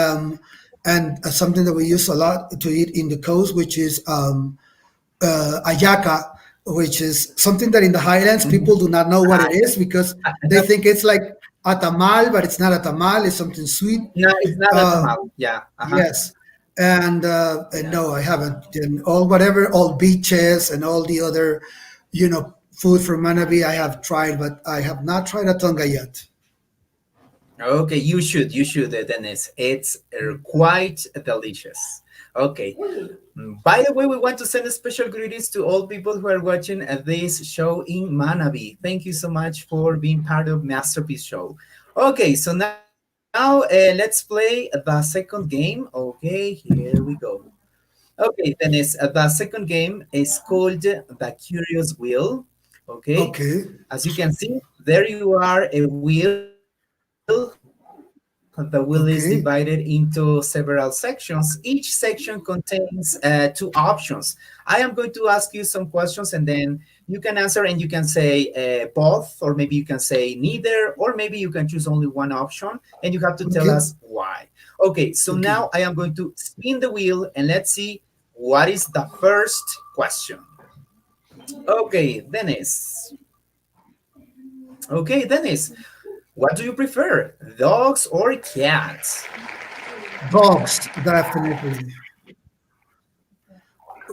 and something that we use a lot to eat in the coast, which is ayaca, which is something that in the highlands Mhm. people do not know what Ah, it yes. is because I they have, think it's like a tamal, but it's not a tamal. It's something sweet. no, it's not a Uh, tamal. Yeah. Uh-huh. yes, and Yeah. no, I haven't. And all beaches and all the other, food from Manabi I have tried, but I have not tried a Tonga yet. Okay, you should, Dennis. It's quite delicious. Okay. By the way, we want to send a special greetings to all people who are watching this show in Manabi. Thank you so much for being part of Masterpiece Show. Okay, so now let's play the second game. Okay, here we go. Okay, Dennis, the second game is called the Curious Wheel. Okay, Okay, as you can see, there you are a wheel. The wheel is divided into okay, several sections. Each section contains two options. I am going to ask you some questions and then you can answer and you can say both, or maybe you can say neither, or maybe you can choose only one option and you have to tell us okay, why. Okay, so now I okay. am going to spin the wheel and let's see what is the first question. Okay, Dennis. Okay, Dennis. What do you prefer, dogs or cats? Dogs, definitely.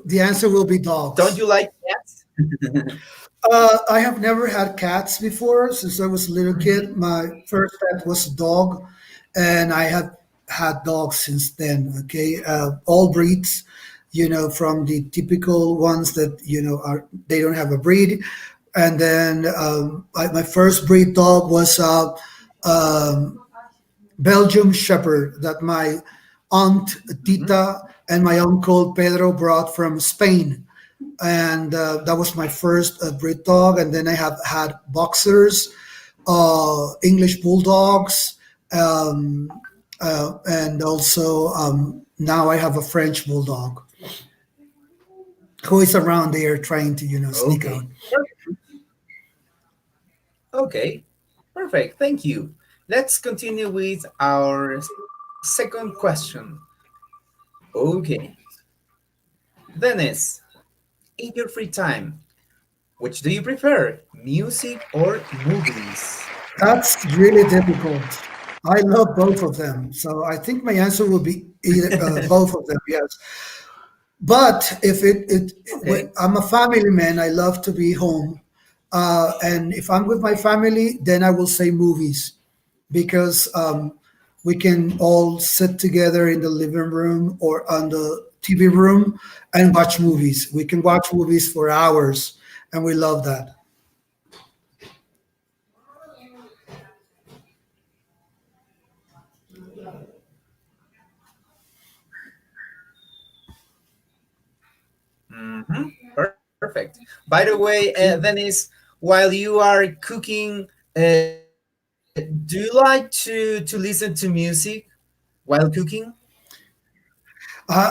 The answer will be Don't dogs. you like cats? I have never had cats before. Since I was a little kid, Mhm. my first pet was a dog, and I have had dogs since then. Okay, all breeds, from the typical ones that are they don't have a breed, and then my first breed dog was um, Belgium Shepherd that my aunt Mhm. Tita and my uncle Pedro brought from Spain, and that was my first breed dog. And then I have had boxers, English bulldogs, and also now I have a French bulldog who is around there trying to sneak Okay. out. Okay. Perfect. Thank you. Let's continue with our second question. Okay. Dennis, in your free time, which do you prefer, music or movies? That's really difficult. I love both of them, so I think my answer will be either both of them. Yes, but if Okay. I'm a family man, I love to be home, and if I'm with my family, then I will say movies because we can all sit together in the living room or on the TV room and watch movies. We can watch movies for hours, and we love that. Mm-hmm. Perfect. By the way, Dennis, while you are cooking, do you like to listen to music while cooking?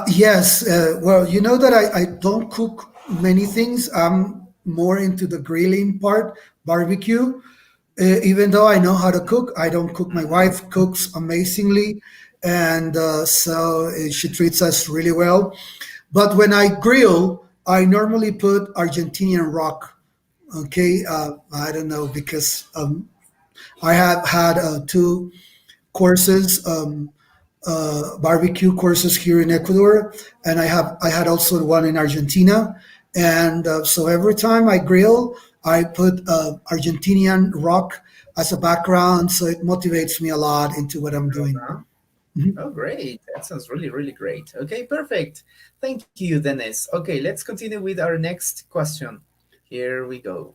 Yes. Well, you know that I don't cook many things. I'm more into the grilling part, barbecue. Even though I know how to cook, I don't cook. My wife cooks amazingly, and she treats us really well. But when I grill, I normally put Argentinian rock. Okay, I don't know because I have had two courses, barbecue courses here in Ecuador, and I had also one in Argentina. And so every time I grill, I put Argentinian rock as a background, so it motivates me a lot into what I'm doing. Uh-huh. Mhm. Oh, great. That sounds really, really great. Okay, perfect. Thank you, Dennis. Okay, let's continue with our next question. Here we go.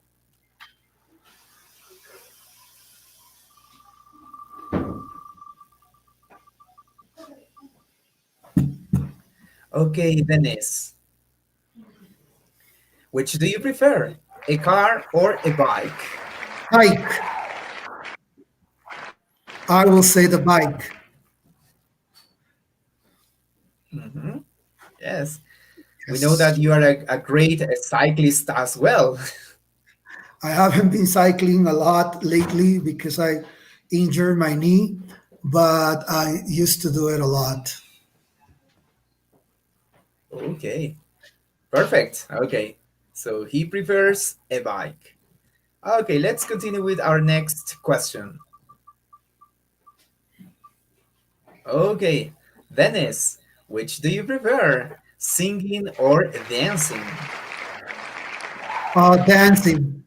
Okay, Dennis, which do you prefer, a car or a bike? Bike. I will say the bike. Hmm. Yes, we know Yes. that you are a great cyclist as well. I haven't been cycling a lot lately because I injured my knee, but I used to do it a lot. Okay, perfect. Okay, so he prefers a bike. Okay, let's continue with our next question. Okay, Dennis, which do you prefer, singing or dancing? Dancing.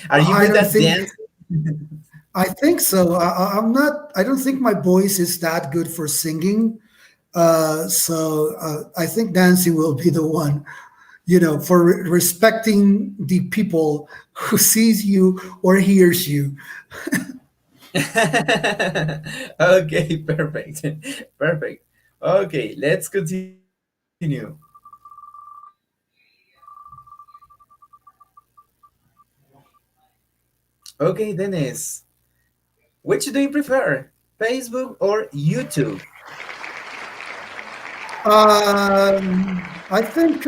Are you I good don't at think. dancing? I think so. I'm not. I don't think my voice is that good for singing. I think dancing will be the one. For respecting the people who sees you or hears you. Okay, perfect. Perfect. Okay, let's continue. Okay, Dennis, which do you prefer, Facebook or YouTube? I think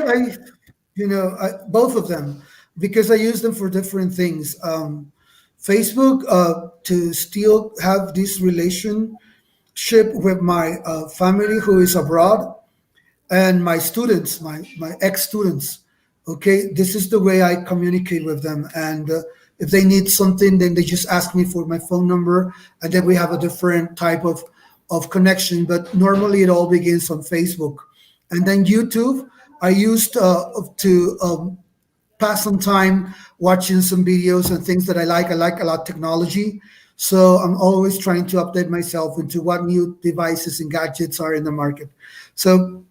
both of them because I use them for different things. Facebook to still have this relationship with my family who is abroad and my students, my ex students. Okay, this is the way I communicate with them, and if they need something, then they just ask me for my phone number, and then we have a different type of connection. But normally, it all begins on Facebook, and then YouTube. I used to pass some time watching some videos and things that I like. I like a lot technology. So I'm always trying to update myself into what new devices and gadgets are in the market. So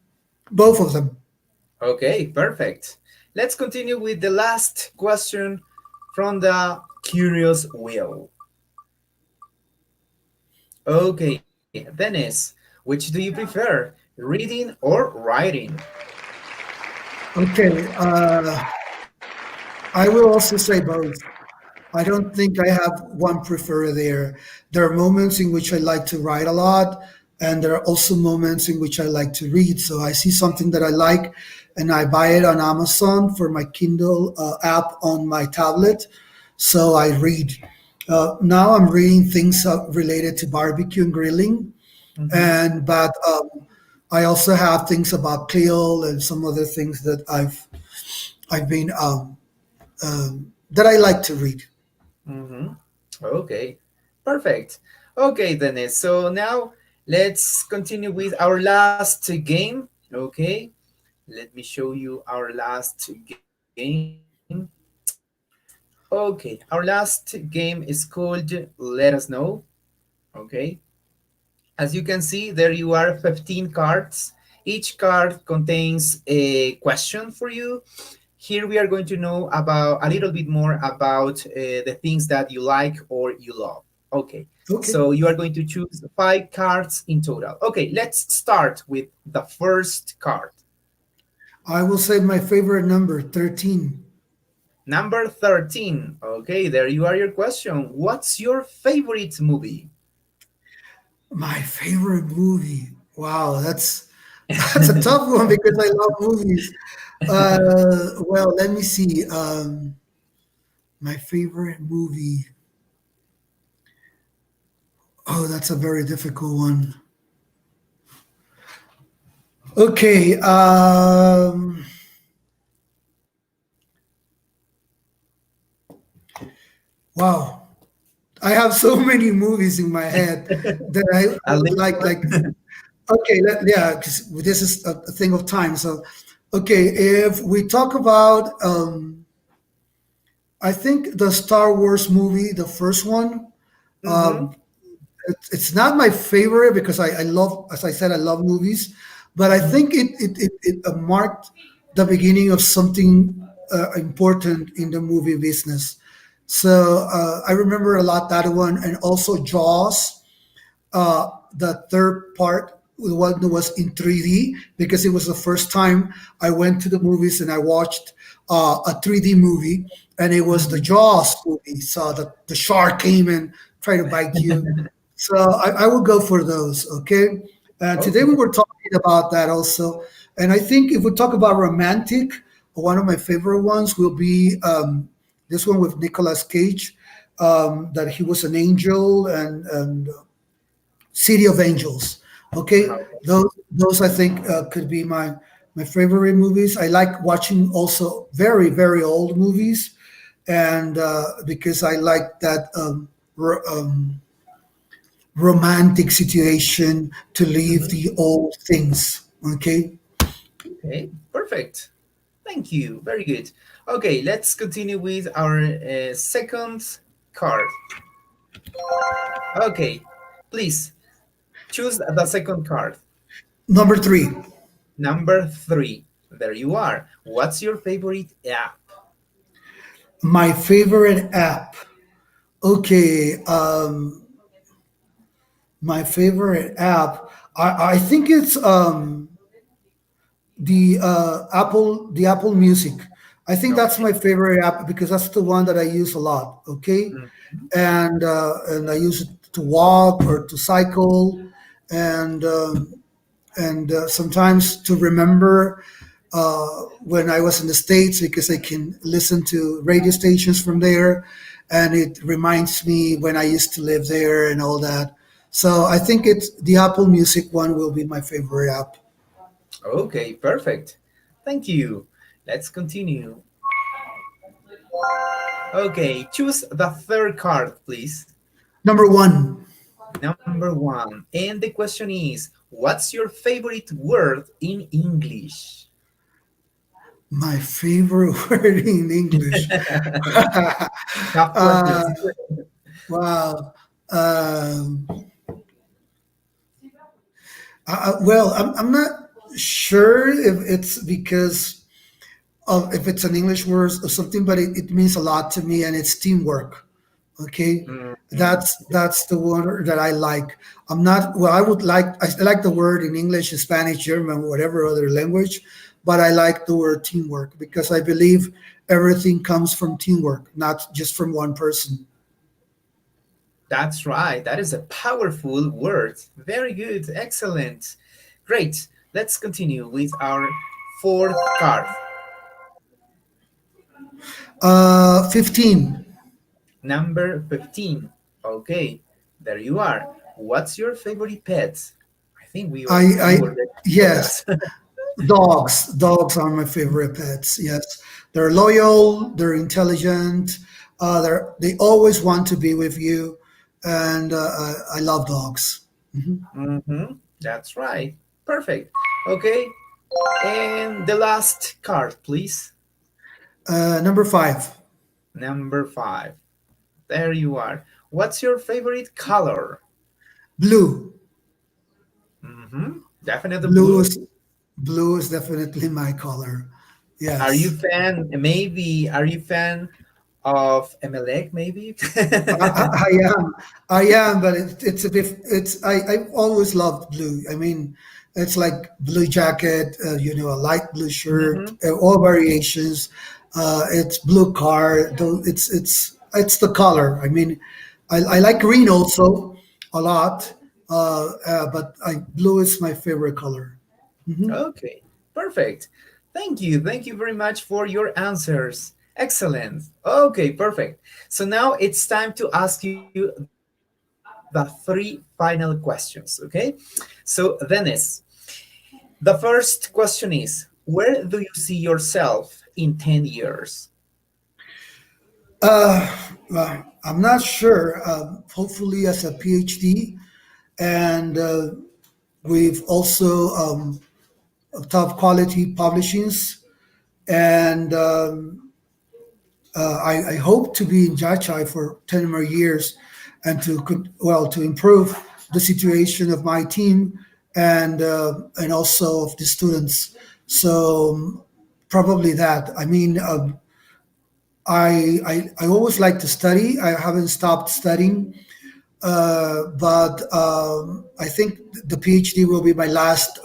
both of them. Okay, perfect. Let's continue with the last question from the curious wheel. Okay, Dennis, which do you prefer, reading or writing? Okay. I will also say both. I don't think I have one preferred there. There are moments in which I like to write a lot, and there are also moments in which I like to read. So I see something that I like, and I buy it on Amazon for my Kindle app on my tablet. So I read. Now I'm reading things related to barbecue and grilling, Mm-hmm. and but I also have things about Cleo and some other things that I've been that I like to read. Mm-hmm. Okay, perfect. Okay, Dennis. So now let's continue with our last game. Okay, let me show you our last game. Okay, our last game is called Let Us Know. Okay, as you can see, there you are 15 cards. Each card contains a question for you. Here we are going to know about a little bit more about the things that you like or you love. Okay, Okay. so you are going to choose 5 cards in total. Okay, let's start with the first card. I will say my favorite number, 13. Number 13. Okay, there you are, your question. What's your favorite movie? My favorite movie. Wow, that's a tough one because I love movies. Well, let me see. My favorite movie. Oh, that's a very difficult one. Okay. Wow. I have so many movies in my head that I At would least like. one. Okay, yeah, because this is a thing of time. So, okay, if we talk about, I think the Star Wars movie, the first one, Mm-hmm. it's not my favorite because I love, as I said, I love movies, but I Mm-hmm. think it marked the beginning of something important in the movie business. So I remember a lot that one, and also Jaws, the third part, the one that was in 3D, because it was the first time I went to the movies and I watched a 3D movie, and it was the Mm-hmm. Jaws movie. So the shark came and tried to bite you. So I would go for those. Okay. Today we Okay. were talking about that also, and I think if we talk about romantic, one of my favorite ones will be this one with Nicolas Cage. That he was an angel, and City of Angels. Okay, Okay. those I think could be my favorite movies. I like watching also very very old movies, and because I like that romantic situation to leave Mm-hmm. the old things. Okay, Okay. Perfect. Thank you. Very good. Okay, let's continue with our second card. Okay, please choose the second card. number three. Number 3. There you are. What's your favorite app? My favorite app. Okay, my favorite app. I think it's the Apple Music. I think that's Okay. my favorite app because that's the one that I use a lot. Okay, Mhm. and I use it to walk or to cycle, and sometimes to remember when I was in the States because I can listen to radio stations from there, and it reminds me when I used to live there and all that. So I think it's the Apple Music one will be my favorite app. Okay, perfect. Thank you. Let's continue. Okay, choose the third card, please. Number one. Number 1. And the question is, what's your favorite word in English? My favorite word in English. Tough uh, questions. wow. Um, well, I'm not sure if it's because of if it's an English word or something, but it means a lot to me, and it's teamwork. Okay, Mhm. that's the word that I like. I'm not well. I like the word in English, Spanish, German, whatever other language, but I like the word teamwork because I believe everything comes from teamwork, not just from one person. That's right. That is a powerful word. Very good. Excellent. Great. Let's continue with our fourth card. 15. Number 15. Okay, there you are. What's your favorite pet? I think I you already told yes, us. dogs. Dogs are my favorite pets. Yes, they're loyal. They're intelligent. They always want to be with you, and I love dogs. Mhm. Mm-hmm. That's right. Perfect. Okay, and the last card, please. Number 5, Number 5. There you are. What's your favorite color? blue. Mm-hmm. Definitely Blue blue. is blue is definitely my color. Are you Yes, fan? Maybe are you fan of Emelec? Maybe. I am. I am, but it's a it's I always loved blue. I mean, It's like blue jacket, a light blue shirt, Hmm. all variations. It's blue car. It's the color. I mean, I like green also a lot, but blue is my favorite color. Okay, perfect. Thank you. Thank you very much for your answers. Excellent. Okay, perfect. So now it's time to ask you the three final questions, okay? So, Dennis, the first question is, where do you see yourself in 10 years? I'm not sure. Hopefully, as a PhD, and we've also top quality publishings, and I hope to be in Yachay for 10 more years, and to improve the situation of my team and also of the students. So probably that. I mean, I always like to study. I haven't stopped studying, but I think the PhD will be my last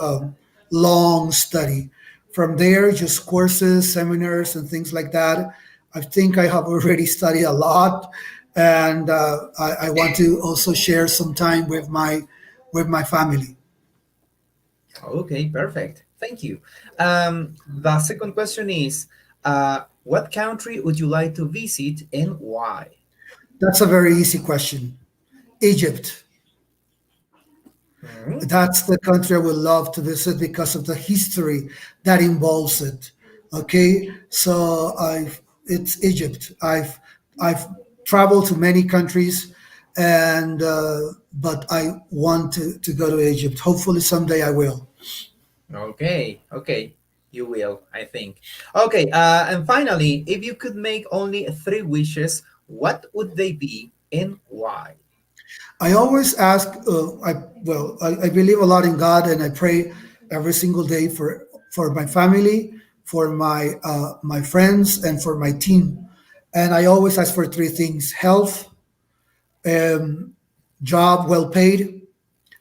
long study. From there, just courses, seminars, and things like that. I think I have already studied a lot, and I want to also share some time with my family. Okay, perfect. Thank you. The second question is, what country would you like to visit and why? That's a very easy question. Egypt. Mhm. That's the country I would love to visit because of the history that involves it. Okay, so it's Egypt. I've traveled to many countries, and but I want to go to Egypt. Hopefully someday I will. Okay, okay, you will, I think. Okay, and finally, if you could make only three wishes, what would they be and why? I always ask. I believe a lot in God, and I pray every single day for my family, for my friends, and for my team. And I always ask for three things: health, job well paid,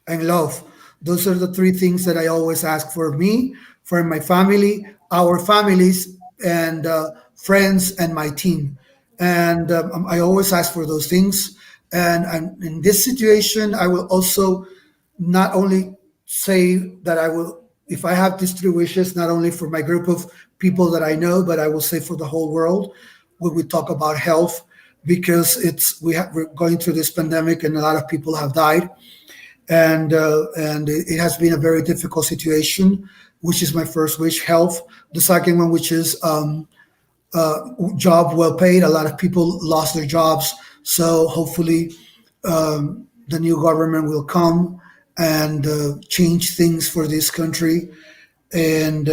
and love. Those are the three things that I always ask for me, for my family, our families, and friends, and my team. And I always ask for those things. And in this situation, I will also not only say that I will, if I have these three wishes, not only for my group of people that I know, but I will say for the whole world when we talk about health, because we're going through this pandemic and a lot of people have died, and it has been a very difficult situation, which is my first wish: health. The second one, which is job well paid. A lot of people lost their jobs, so hopefully the new government will come and change things for this country, and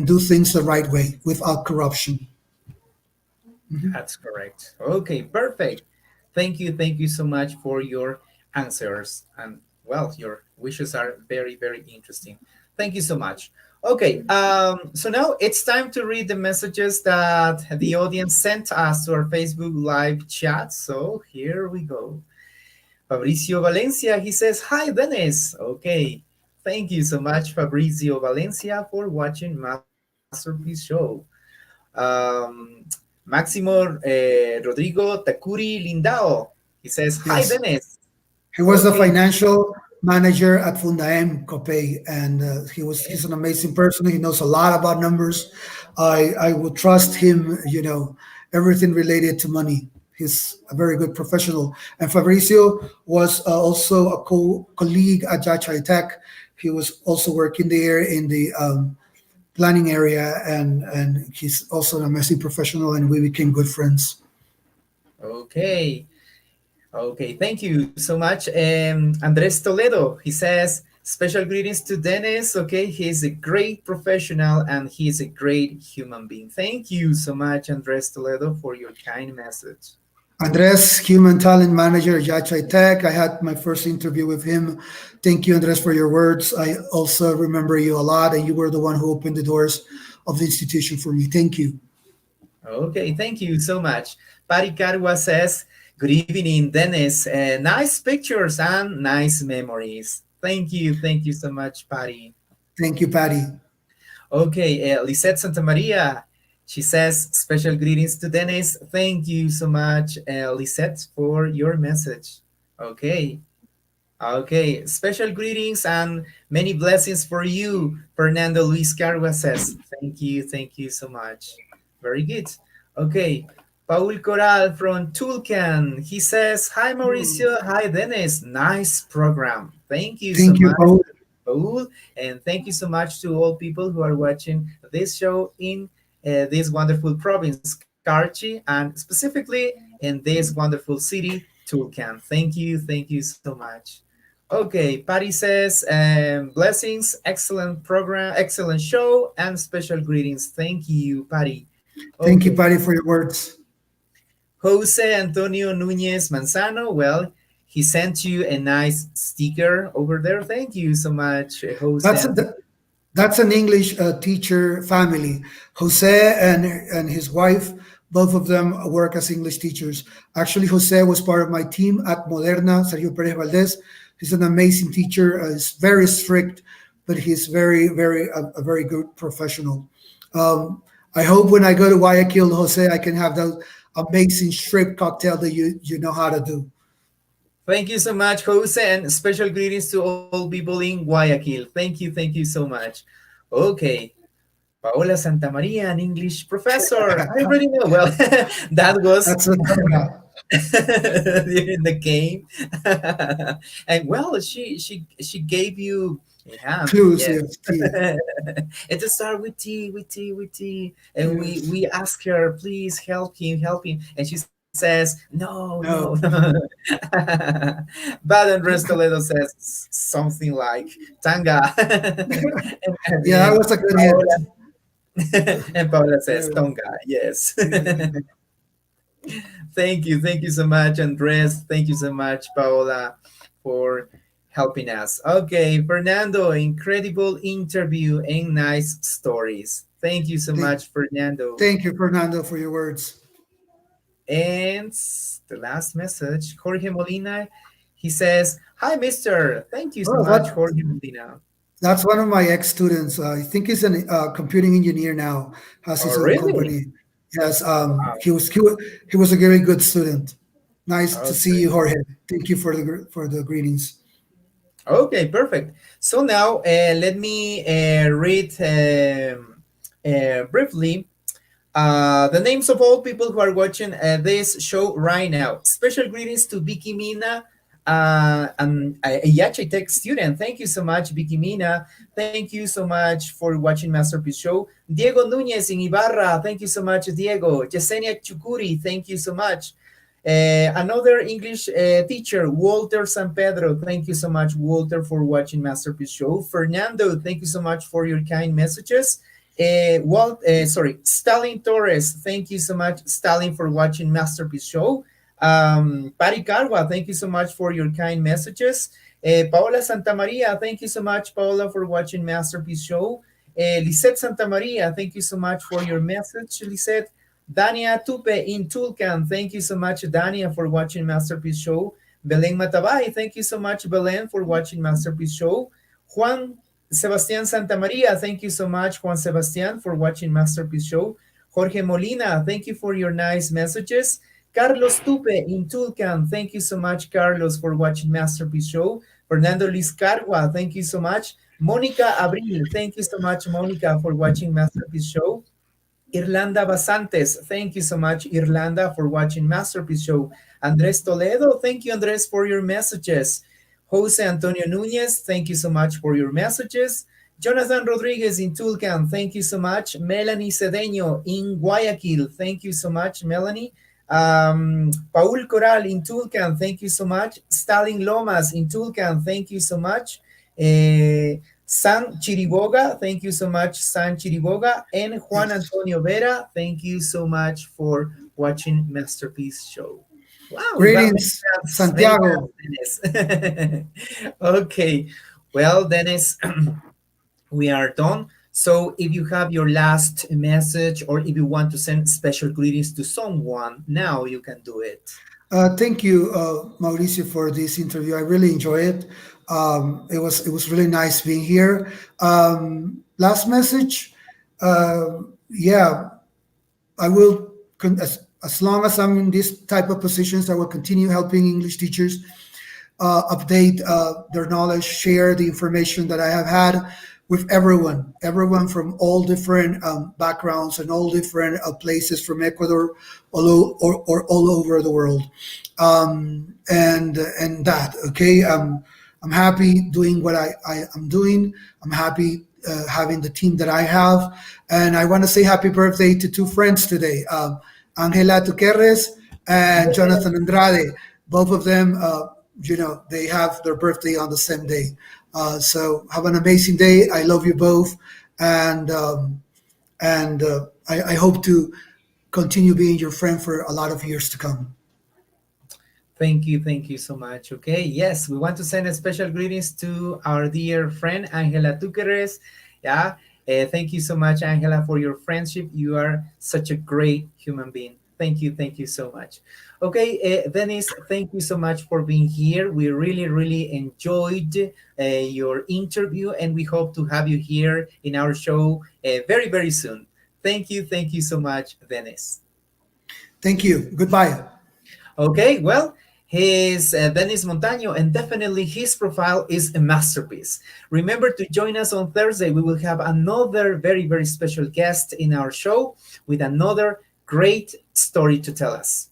do things the right way without corruption. That's correct. Okay, perfect. Thank you so much for your answers. And well, your wishes are very, very interesting. Thank you so much. Okay, so now it's time to read the messages that the audience sent us to our Facebook live chat. So here we go. Fabricio Valencia, he says, Hi, Dennis. Okay, thank you so much, Fabricio Valencia, for watching Masterpiece Show. Máximo Rodrigo Takuri Lindao. He says, Hi, Yes. Dennis. He was the Okay. financial manager at Fundaem Copay, and he's an amazing person. He knows a lot about numbers. I would trust him. Everything related to money. He's a very good professional. And Fabricio was also a colleague at Yachay Tech. He was also working there in the planning area, and he's also an amazing professional. And we became good friends. Okay. Okay. Thank you so much. Andres Toledo, he says, Special greetings to Dennis. Okay. He's a great professional and he's a great human being. Thank you so much, Andres Toledo, for your kind message. Andres, Human Talent Manager at Yachay Tech. I had my first interview with him. Thank you, Andres, for your words. I also remember you a lot, and you were the one who opened the doors of the institution for me. Thank you. Okay, thank you so much. Patty Carwa says, Good evening, Dennis. Nice pictures and nice memories. Thank you so much, Patty. Thank you, Patty. Okay, Lisette Santa Maria. She says special greetings to Dennis. Thank you so much, Lisette, for your message. Okay. Okay, special greetings and many blessings for you, Fernando Luis Carua says. Thank you so much. Very good. Okay, Paul Coral from Tulcan. He says, hi Mauricio, hi Dennis. Nice program. Thank you so Thank you, much, Paul. Paul. And thank you so much to all people who are watching this show in this wonderful province, Carchi, and specifically in this wonderful city, Tulcan. Thank you so much. Okay, Patty says, blessings, excellent program, excellent show, and special greetings. Thank you, Patty. Thank you, Okay, Patty, for your words. Jose Antonio Nunez Manzano, well, he sent you a nice sticker over there. Thank you so much, Jose That's Antonio. that's an English teacher family. Jose and his wife, both of them work as English teachers. Actually, Jose was part of my team at Moderna. Sergio Perez Valdez. He's an amazing teacher. He's very strict, but he's very a very good professional. Um, I hope when I go to Guayaquil, Jose, I can have that amazing shrimp cocktail that you know how to do. Thank you so much, Jose, and special greetings to all people in Guayaquil. Thank you so much. Okay, Paola Santamaria, an English professor. I already know. Well, that was That's a tonga. during the game, and well, she gave you a hand. Clues, Yes, yes, tea. and to start with tea, with tea, and Yes. we ask her, please help him, and she says, no. No. But Andres Toledo says something like tanga, Yeah, that and was a good hint. Paola and Paola says Yeah, tonga. Yes. yeah. Thank you so much, Andres. Thank you so much, Paola, for helping us. Okay, Fernando, incredible interview and nice stories. Thank you so Thank, much, Fernando. thank you, Fernando, for your words. And the last message, Jorge Molina, he says, hi, mister. Thank you so Oh, much, Jorge Molina. that's one of my ex-students. I think he's a computing engineer now, has Oh, his own really? company. Yes, Wow. he was a very good student. Nice to see you, Okay. Jorge. Thank you for for the greetings. Okay, perfect. So now let me read briefly the names of all people who are watching this show right now. Special greetings to Vicky Mina, and a Yachay Tech student. Thank you so much, Vicky Mina. Thank you so much for watching Masterpiece Show. Diego Nunez in Ibarra. Thank you so much, Diego. Yesenia Chukuri. Thank you so much. Another English teacher, Walter San Pedro. Thank you so much, Walter, for watching Masterpiece Show. Fernando, thank you so much for your kind messages. Stalin Torres, thank you so much, Stalin, for watching Masterpiece Show. Pari Carwa, thank you so much for your kind messages. Paola Santamaria, thank you so much, Paola, for watching Masterpiece Show. Lisette Santamaria, thank you so much for your message, Lisette. Dania Tupe in Tulcan, thank you so much, Dania, for watching Masterpiece Show. Belen Matabay, thank you so much, Belen, for watching Masterpiece Show. Juan Sebastián Santamaria, thank you so much, Juan Sebastián, for watching Masterpiece Show. Jorge Molina, thank you for your nice messages. Carlos Tupe in Tulcan, thank you so much, Carlos, for watching Masterpiece Show. Fernando Luis Cargua, thank you so much. Mónica Abril, thank you so much, Mónica, for watching Masterpiece Show. Irlanda Basantes, thank you so much, Irlanda, for watching Masterpiece Show. Andres Toledo, thank you, Andres, for your messages. Jose Antonio Nunez, thank you so much for your messages. Jonathan Rodriguez in Tulcan, thank you so much. Melanie Cedeño in Guayaquil, thank you so much, Melanie. Paul Coral in Tulcan, thank you so much. Stalin Lomas in Tulcan, thank you so much. San Chiriboga, thank you so much, San Chiriboga. And Juan Yes. Antonio Vera, thank you so much for watching Masterpiece Show. Wow, Greetings, many Santiago. hands, Dennis. Okay, well, Dennis, we are done. So if you have your last message or if you want to send special greetings to someone, now you can do it. Thank you, Mauricio, for this interview. I really enjoy it. It was really nice being here. Last message, yeah, I will as long as I'm in this type of positions, I will continue helping English teachers update their knowledge, share the information that I have had with everyone from all different backgrounds and all different places from Ecuador or all over the world. And that, okay, I'm happy doing what I am doing. I'm happy having the team that I have. And I want to say happy birthday to two friends today, Angela Tuquerres and Jonathan Andrade. Both of them, they have their birthday on the same day. So have an amazing day. I love you both, and I hope to continue being your friend for a lot of years to come. Thank you so much. Okay, yes, we want to send a special greetings to our dear friend Angela Tuqueres. Yeah, thank you so much, Angela, for your friendship. You are such a great human being. Thank you so much. Okay, Dennis, thank you so much for being here. We really, really enjoyed your interview, and we hope to have you here in our show very, very soon. Thank you so much, Dennis. Thank you. Goodbye. Okay, well, he's Dennys Montaño, and definitely his profile is a masterpiece. Remember to join us on Thursday. We will have another very, very special guest in our show with another great story to tell us.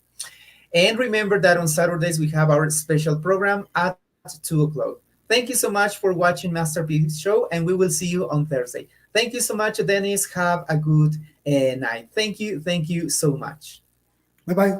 And remember that on Saturdays we have our special program at 2 o'clock. Thank you so much for watching Masterpiece Show, and we will see you on Thursday. Thank you so much, Dennis. Have a good night. Thank you so much. Bye bye.